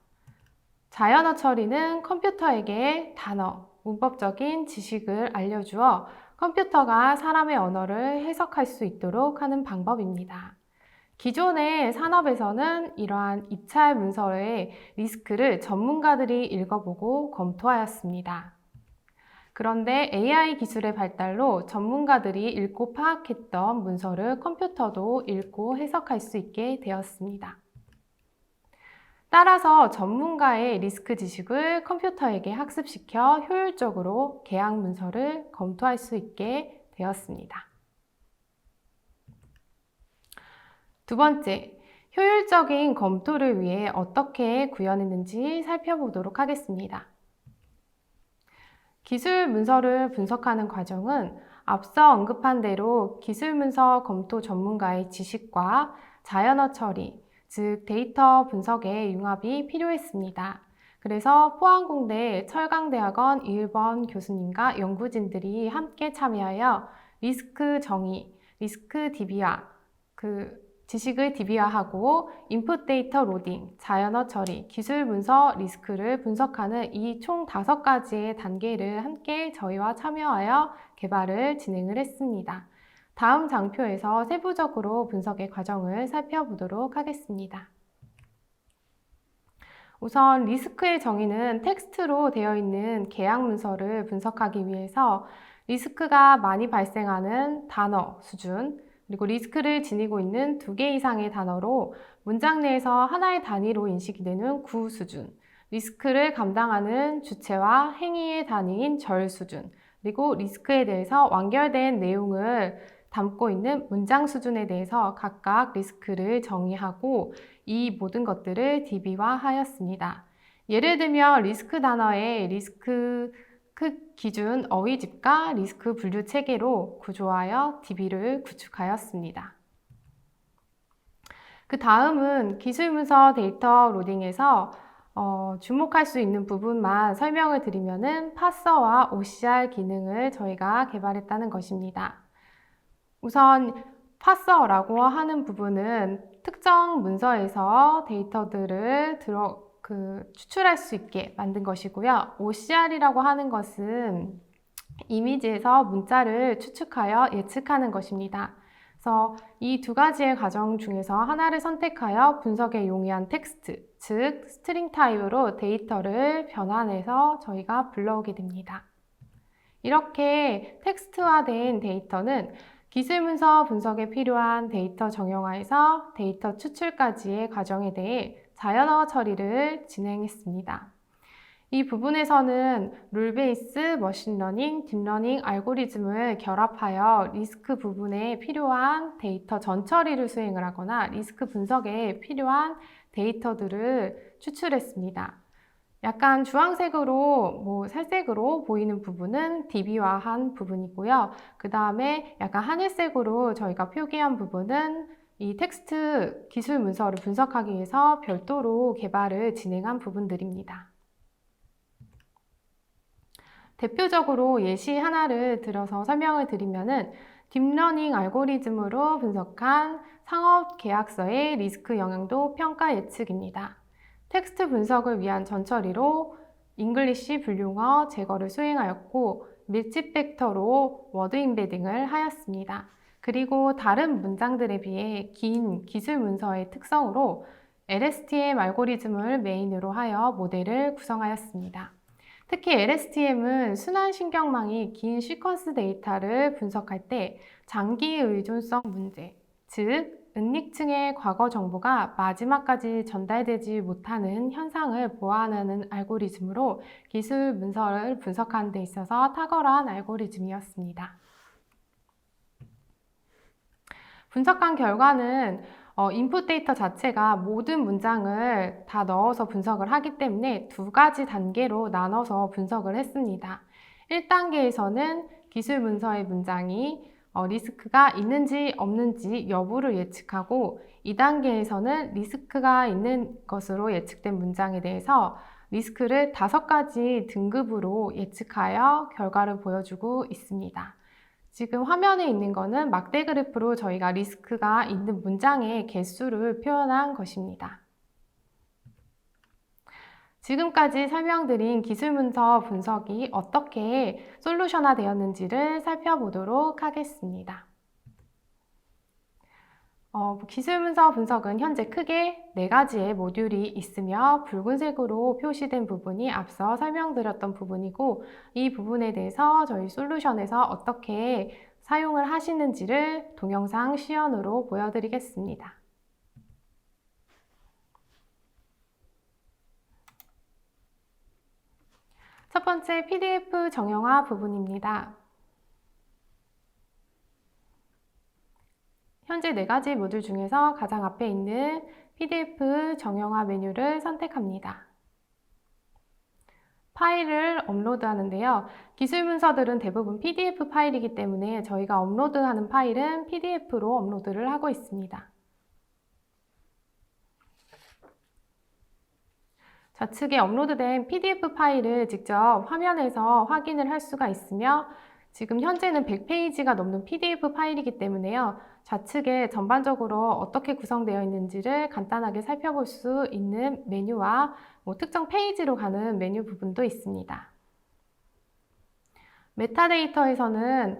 S7: 자연어 처리는 컴퓨터에게 단어, 문법적인 지식을 알려주어 컴퓨터가 사람의 언어를 해석할 수 있도록 하는 방법입니다. 기존의 산업에서는 이러한 입찰 문서의 리스크를 전문가들이 읽어보고 검토하였습니다. 그런데 AI 기술의 발달로 전문가들이 읽고 파악했던 문서를 컴퓨터도 읽고 해석할 수 있게 되었습니다. 따라서 전문가의 리스크 지식을 컴퓨터에게 학습시켜 효율적으로 계약 문서를 검토할 수 있게 되었습니다. 두 번째, 효율적인 검토를 위해 어떻게 구현했는지 살펴보도록 하겠습니다. 기술 문서를 분석하는 과정은 앞서 언급한 대로 기술 문서 검토 전문가의 지식과 자연어 처리, 즉 데이터 분석의 융합이 필요했습니다. 그래서 포항공대 철강대학원 이일번 교수님과 연구진들이 함께 참여하여 리스크 정의, 리스크 DB화, 지식을 DB화하고 인풋 데이터 로딩, 자연어 처리, 기술 문서 리스크를 분석하는 이 총 5가지의 단계를 함께 저희와 참여하여 개발을 진행을 했습니다. 다음 장표에서 세부적으로 분석의 과정을 살펴보도록 하겠습니다. 우선 리스크의 정의는 텍스트로 되어 있는 계약 문서를 분석하기 위해서 리스크가 많이 발생하는 단어 수준, 그리고 리스크를 지니고 있는 2개 이상의 단어로 문장 내에서 하나의 단위로 인식이 되는 구 수준, 리스크를 감당하는 주체와 행위의 단위인 절 수준, 그리고 리스크에 대해서 완결된 내용을 담고 있는 문장 수준에 대해서 각각 리스크를 정의하고 이 모든 것들을 DB화하였습니다. 예를 들면 리스크 단어의 리스크 기준 어휘집과 리스크 분류 체계로 구조하여 DB를 구축하였습니다. 그 다음은 기술 문서 데이터 로딩에서 주목할 수 있는 부분만 설명을 드리면은 파서와 OCR 기능을 저희가 개발했다는 것입니다. 우선 파서라고 하는 부분은 특정 문서에서 데이터들을 추출할 수 있게 만든 것이고요. OCR이라고 하는 것은 이미지에서 문자를 추측하여 예측하는 것입니다. 그래서 이 2가지의 과정 중에서 하나를 선택하여 분석에 용이한 텍스트, 즉 스트링 타입으로 데이터를 변환해서 저희가 불러오게 됩니다. 이렇게 텍스트화된 데이터는 기술 문서 분석에 필요한 데이터 정형화에서 데이터 추출까지의 과정에 대해 자연어 처리를 진행했습니다. 이 부분에서는 룰 베이스, 머신러닝, 딥러닝 알고리즘을 결합하여 리스크 부분에 필요한 데이터 전처리를 수행을 하거나 리스크 분석에 필요한 데이터들을 추출했습니다. 약간 주황색으로, 살색으로 보이는 부분은 DB화한 부분이고요. 그 다음에 약간 하늘색으로 저희가 표기한 부분은 이 텍스트 기술 문서를 분석하기 위해서 별도로 개발을 진행한 부분들입니다. 대표적으로 예시 하나를 들어서 설명을 드리면은 딥러닝 알고리즘으로 분석한 상업 계약서의 리스크 영향도 평가 예측입니다. 텍스트 분석을 위한 전처리로 잉글리시 분류어 제거를 수행하였고 밀집 벡터로 워드 임베딩을 하였습니다. 그리고 다른 문장들에 비해 긴 기술 문서의 특성으로 LSTM 알고리즘을 메인으로 하여 모델을 구성하였습니다. 특히 LSTM은 순환신경망이 긴 시퀀스 데이터를 분석할 때 장기 의존성 문제, 즉 은닉층의 과거 정보가 마지막까지 전달되지 못하는 현상을 보완하는 알고리즘으로 기술 문서를 분석하는 데 있어서 탁월한 알고리즘이었습니다. 분석한 결과는 인풋 데이터 자체가 모든 문장을 다 넣어서 분석을 하기 때문에 2가지 단계로 나눠서 분석을 했습니다. 1단계에서는 기술 문서의 문장이 리스크가 있는지 없는지 여부를 예측하고 2단계에서는 리스크가 있는 것으로 예측된 문장에 대해서 리스크를 5가지 등급으로 예측하여 결과를 보여주고 있습니다. 지금 화면에 있는 거는 막대 그래프로 저희가 리스크가 있는 문장의 개수를 표현한 것입니다. 지금까지 설명드린 기술 문서 분석이 어떻게 솔루션화 되었는지를 살펴보도록 하겠습니다. 기술 문서 분석은 현재 크게 4가지의 모듈이 있으며 붉은색으로 표시된 부분이 앞서 설명드렸던 부분이고 이 부분에 대해서 저희 솔루션에서 어떻게 사용을 하시는지를 동영상 시연으로 보여드리겠습니다. 첫 번째 PDF 정형화 부분입니다. 현재 4가지 모듈 중에서 가장 앞에 있는 PDF 정형화 메뉴를 선택합니다. 파일을 업로드하는데요. 기술 문서들은 대부분 PDF 파일이기 때문에 저희가 업로드하는 파일은 PDF로 업로드를 하고 있습니다. 좌측에 업로드된 PDF 파일을 직접 화면에서 확인을 할 수가 있으며 지금 현재는 100페이지가 넘는 PDF 파일이기 때문에요. 좌측에 전반적으로 어떻게 구성되어 있는지를 간단하게 살펴볼 수 있는 메뉴와 특정 페이지로 가는 메뉴 부분도 있습니다. 메타데이터에서는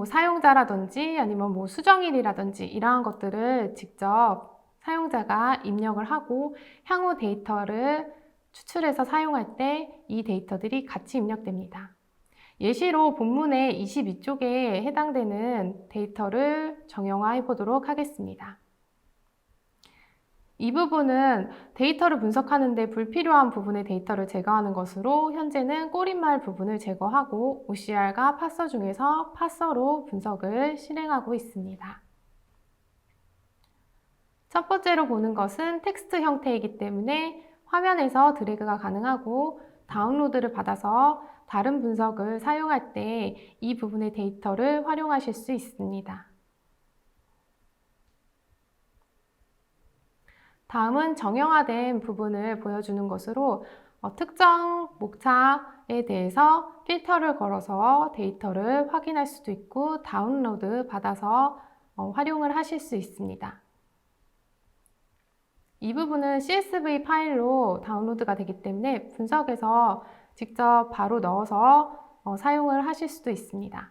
S7: 사용자라든지 아니면 수정일이라든지 이러한 것들을 직접 사용자가 입력을 하고 향후 데이터를 추출해서 사용할 때 이 데이터들이 같이 입력됩니다. 예시로 본문의 22쪽에 해당되는 데이터를 정형화해 보도록 하겠습니다. 이 부분은 데이터를 분석하는 데 불필요한 부분의 데이터를 제거하는 것으로 현재는 꼬릿말 부분을 제거하고 OCR과 파서 중에서 파서로 분석을 실행하고 있습니다. 첫 번째로 보는 것은 텍스트 형태이기 때문에 화면에서 드래그가 가능하고 다운로드를 받아서 다른 분석을 사용할 때 이 부분의 데이터를 활용하실 수 있습니다. 다음은 정형화된 부분을 보여주는 것으로 특정 목차에 대해서 필터를 걸어서 데이터를 확인할 수도 있고 다운로드 받아서 활용을 하실 수 있습니다. 이 부분은 CSV 파일로 다운로드가 되기 때문에 분석에서 직접 바로 넣어서 사용을 하실 수도 있습니다.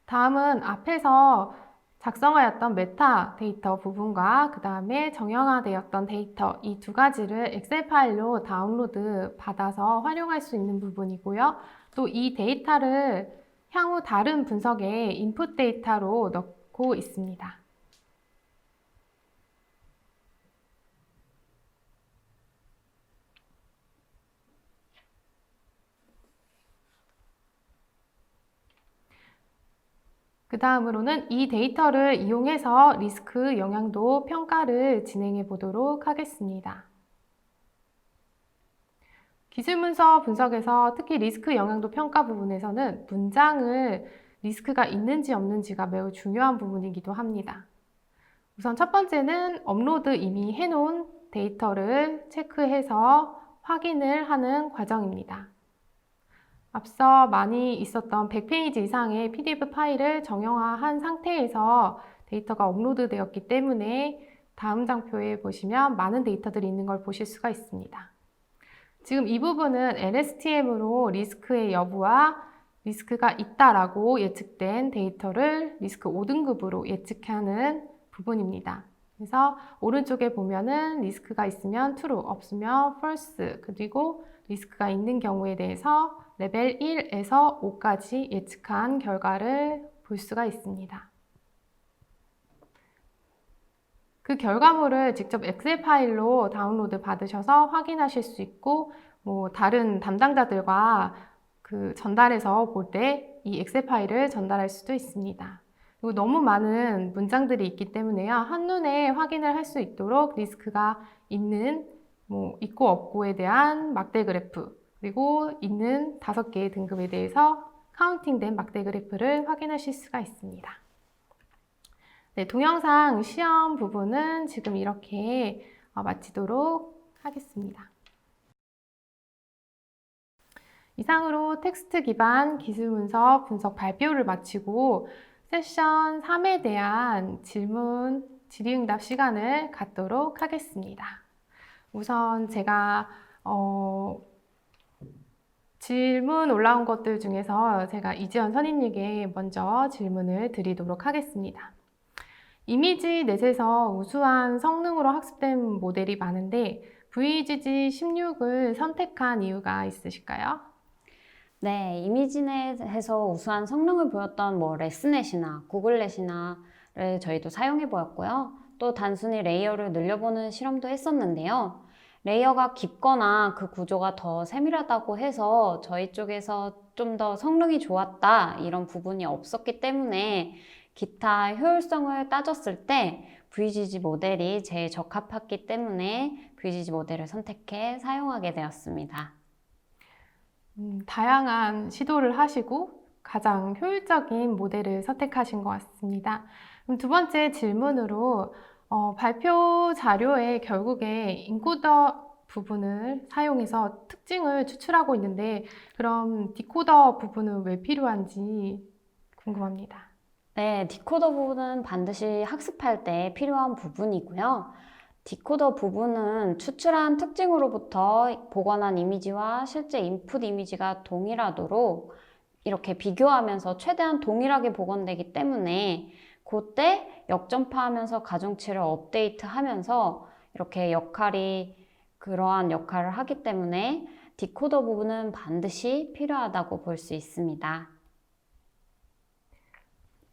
S7: 다음은 앞에서 작성하였던 메타 데이터 부분과 그 다음에 정형화되었던 데이터 이 2가지를 엑셀 파일로 다운로드 받아서 활용할 수 있는 부분이고요. 또 이 데이터를 향후 다른 분석에 인풋 데이터로 넣고 있습니다. 그 다음으로는 이 데이터를 이용해서 리스크 영향도 평가를 진행해 보도록 하겠습니다. 기술문서 분석에서 특히 리스크 영향도 평가 부분에서는 문장을 리스크가 있는지 없는지가 매우 중요한 부분이기도 합니다. 우선 첫 번째는 업로드 이미 해놓은 데이터를 체크해서 확인을 하는 과정입니다. 앞서 많이 있었던 100페이지 이상의 PDF 파일을 정형화한 상태에서 데이터가 업로드 되었기 때문에 다음 장표에 보시면 많은 데이터들이 있는 걸 보실 수가 있습니다. 지금 이 부분은 LSTM으로 리스크의 여부와 리스크가 있다라고 예측된 데이터를 리스크 5등급으로 예측하는 부분입니다. 그래서 오른쪽에 보면은 리스크가 있으면 true, 없으면 false, 그리고 리스크가 있는 경우에 대해서 레벨 1에서 5까지 예측한 결과를 볼 수가 있습니다. 그 결과물을 직접 엑셀 파일로 다운로드 받으셔서 확인하실 수 있고 다른 담당자들과 전달해서 볼 때 이 엑셀 파일을 전달할 수도 있습니다. 그리고 너무 많은 문장들이 있기 때문에요. 한눈에 확인을 할 수 있도록 리스크가 있는 있고 없고에 대한 막대 그래프 그리고 있는 5개의 등급에 대해서 카운팅된 막대 그래프를 확인하실 수가 있습니다. 네, 동영상 시험 부분은 지금 이렇게 마치도록 하겠습니다. 이상으로 텍스트 기반 기술문서 분석 발표를 마치고 세션 3에 대한 질문, 질의응답 시간을 갖도록 하겠습니다. 우선 제가 질문 올라온 것들 중에서 제가 이지연 선임님께 먼저 질문을 드리도록 하겠습니다. 이미지 넷에서 우수한 성능으로 학습된 모델이 많은데 VGG16을 선택한 이유가 있으실까요?
S6: 네, 이미지넷에서 우수한 성능을 보였던 레스넷이나 구글넷이나를 저희도 사용해 보았고요. 또 단순히 레이어를 늘려보는 실험도 했었는데요. 레이어가 깊거나 그 구조가 더 세밀하다고 해서 저희 쪽에서 좀 더 성능이 좋았다 이런 부분이 없었기 때문에 기타 효율성을 따졌을 때 VGG 모델이 제일 적합했기 때문에 VGG 모델을 선택해 사용하게 되었습니다.
S7: 다양한 시도를 하시고 가장 효율적인 모델을 선택하신 것 같습니다. 그럼 두 번째 질문으로 발표 자료에 결국에 인코더 부분을 사용해서 특징을 추출하고 있는데 그럼 디코더 부분은 왜 필요한지 궁금합니다.
S6: 네, 디코더 부분은 반드시 학습할 때 필요한 부분이고요. 디코더 부분은 추출한 특징으로부터 복원한 이미지와 실제 인풋 이미지가 동일하도록 이렇게 비교하면서 최대한 동일하게 복원되기 때문에 그때 역전파하면서 가중치를 업데이트하면서 이렇게 그러한 역할을 하기 때문에 디코더 부분은 반드시 필요하다고 볼 수 있습니다.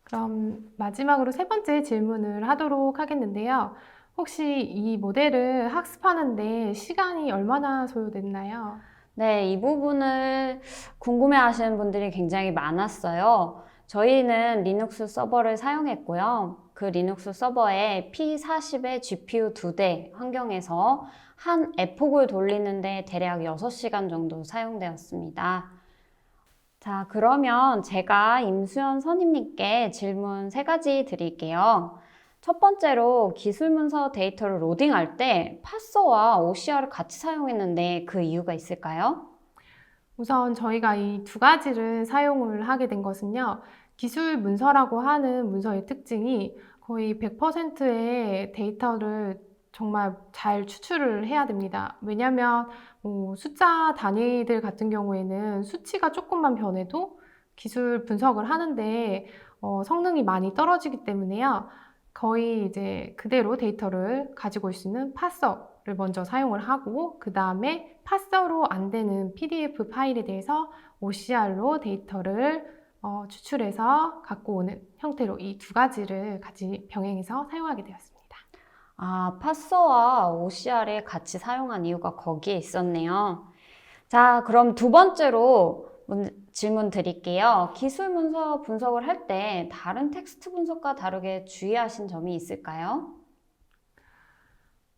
S7: 그럼 마지막으로 세 번째 질문을 하도록 하겠는데요. 혹시 이 모델을 학습하는데 시간이 얼마나 소요됐나요?
S6: 네, 이 부분을 궁금해 하시는 분들이 굉장히 많았어요. 저희는 리눅스 서버를 사용했고요. 그 리눅스 서버에 P40의 GPU 2대 환경에서 한 에폭을 돌리는데 대략 6시간 정도 사용되었습니다. 자, 그러면 제가 임수연 선임님께 질문 3가지 드릴게요. 첫 번째로 기술 문서 데이터를 로딩할 때 파서와 OCR을 같이 사용했는데 그 이유가 있을까요?
S7: 우선 저희가 이 두 가지를 사용을 하게 된 것은요. 기술 문서라고 하는 문서의 특징이 거의 100%의 데이터를 정말 잘 추출을 해야 됩니다. 왜냐하면 숫자 단위들 같은 경우에는 수치가 조금만 변해도 기술 분석을 하는데 성능이 많이 떨어지기 때문에요. 거의 이제 그대로 데이터를 가지고 올 수 있는 파서를 먼저 사용을 하고 그 다음에 파서로 안 되는 PDF 파일에 대해서 OCR로 데이터를 추출해서 갖고 오는 형태로 이 두 가지를 같이 병행해서 사용하게 되었습니다.
S6: 아, 파서와 OCR을 같이 사용한 이유가 거기에 있었네요. 자, 그럼 두 번째로 질문 드릴게요. 기술 문서 분석을 할 때 다른 텍스트 분석과 다르게 주의하신 점이 있을까요?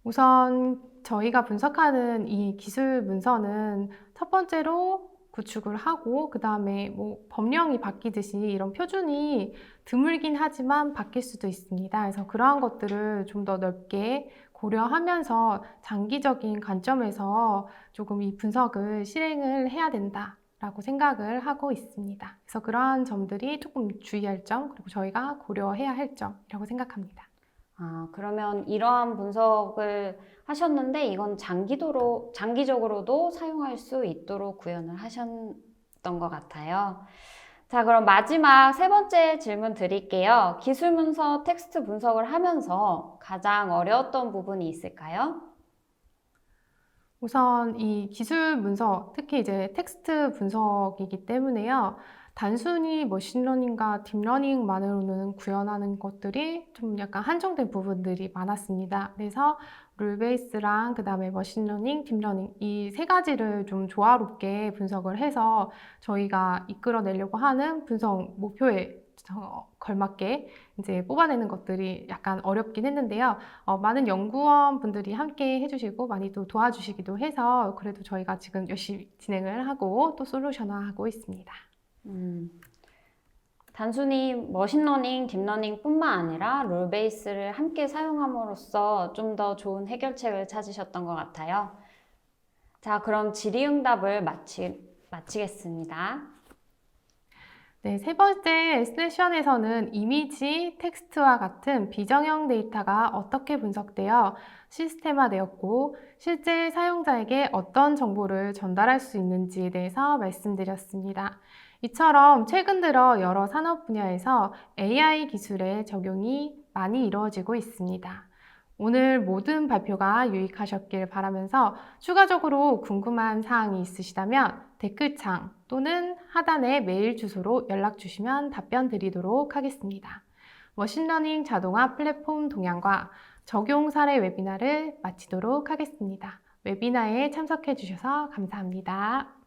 S7: 우선 저희가 분석하는 이 기술 문서는 첫 번째로 구축을 하고 그 다음에 법령이 바뀌듯이 이런 표준이 드물긴 하지만 바뀔 수도 있습니다. 그래서 그러한 것들을 좀 더 넓게 고려하면서 장기적인 관점에서 조금 이 분석을 실행을 해야 된다라고 생각을 하고 있습니다. 그래서 그러한 점들이 조금 주의할 점, 그리고 저희가 고려해야 할 점이라고 생각합니다.
S6: 아, 그러면 이러한 분석을 하셨는데 이건 장기적으로도 사용할 수 있도록 구현을 하셨던 것 같아요. 자, 그럼 마지막 세 번째 질문 드릴게요. 기술 문서 텍스트 분석을 하면서 가장 어려웠던 부분이 있을까요?
S7: 우선 이 기술 문서, 특히 이제 텍스트 분석이기 때문에요. 단순히 머신러닝과 딥러닝만으로는 구현하는 것들이 좀 약간 한정된 부분들이 많았습니다. 그래서 룰베이스랑 그 다음에 머신러닝, 딥러닝 이 세 가지를 좀 조화롭게 분석을 해서 저희가 이끌어내려고 하는 분석 목표에 걸맞게 이제 뽑아내는 것들이 약간 어렵긴 했는데요. 많은 연구원 분들이 함께 해주시고 많이 또 도와주시기도 해서 그래도 저희가 지금 열심히 진행을 하고 또 솔루션화하고 있습니다.
S6: 단순히 머신러닝, 딥러닝 뿐만 아니라 룰베이스를 함께 사용함으로써 좀 더 좋은 해결책을 찾으셨던 것 같아요. 자, 그럼 질의응답을 마치겠습니다.
S7: 네, 세 번째 세션에서는 이미지, 텍스트와 같은 비정형 데이터가 어떻게 분석되어 시스템화되었고 실제 사용자에게 어떤 정보를 전달할 수 있는지에 대해서 말씀드렸습니다. 이처럼 최근 들어 여러 산업 분야에서 AI 기술의 적용이 많이 이루어지고 있습니다. 오늘 모든 발표가 유익하셨길 바라면서 추가적으로 궁금한 사항이 있으시다면 댓글창 또는 하단의 메일 주소로 연락 주시면 답변 드리도록 하겠습니다. 머신러닝 자동화 플랫폼 동향과 적용 사례 웨비나를 마치도록 하겠습니다. 웨비나에 참석해 주셔서 감사합니다.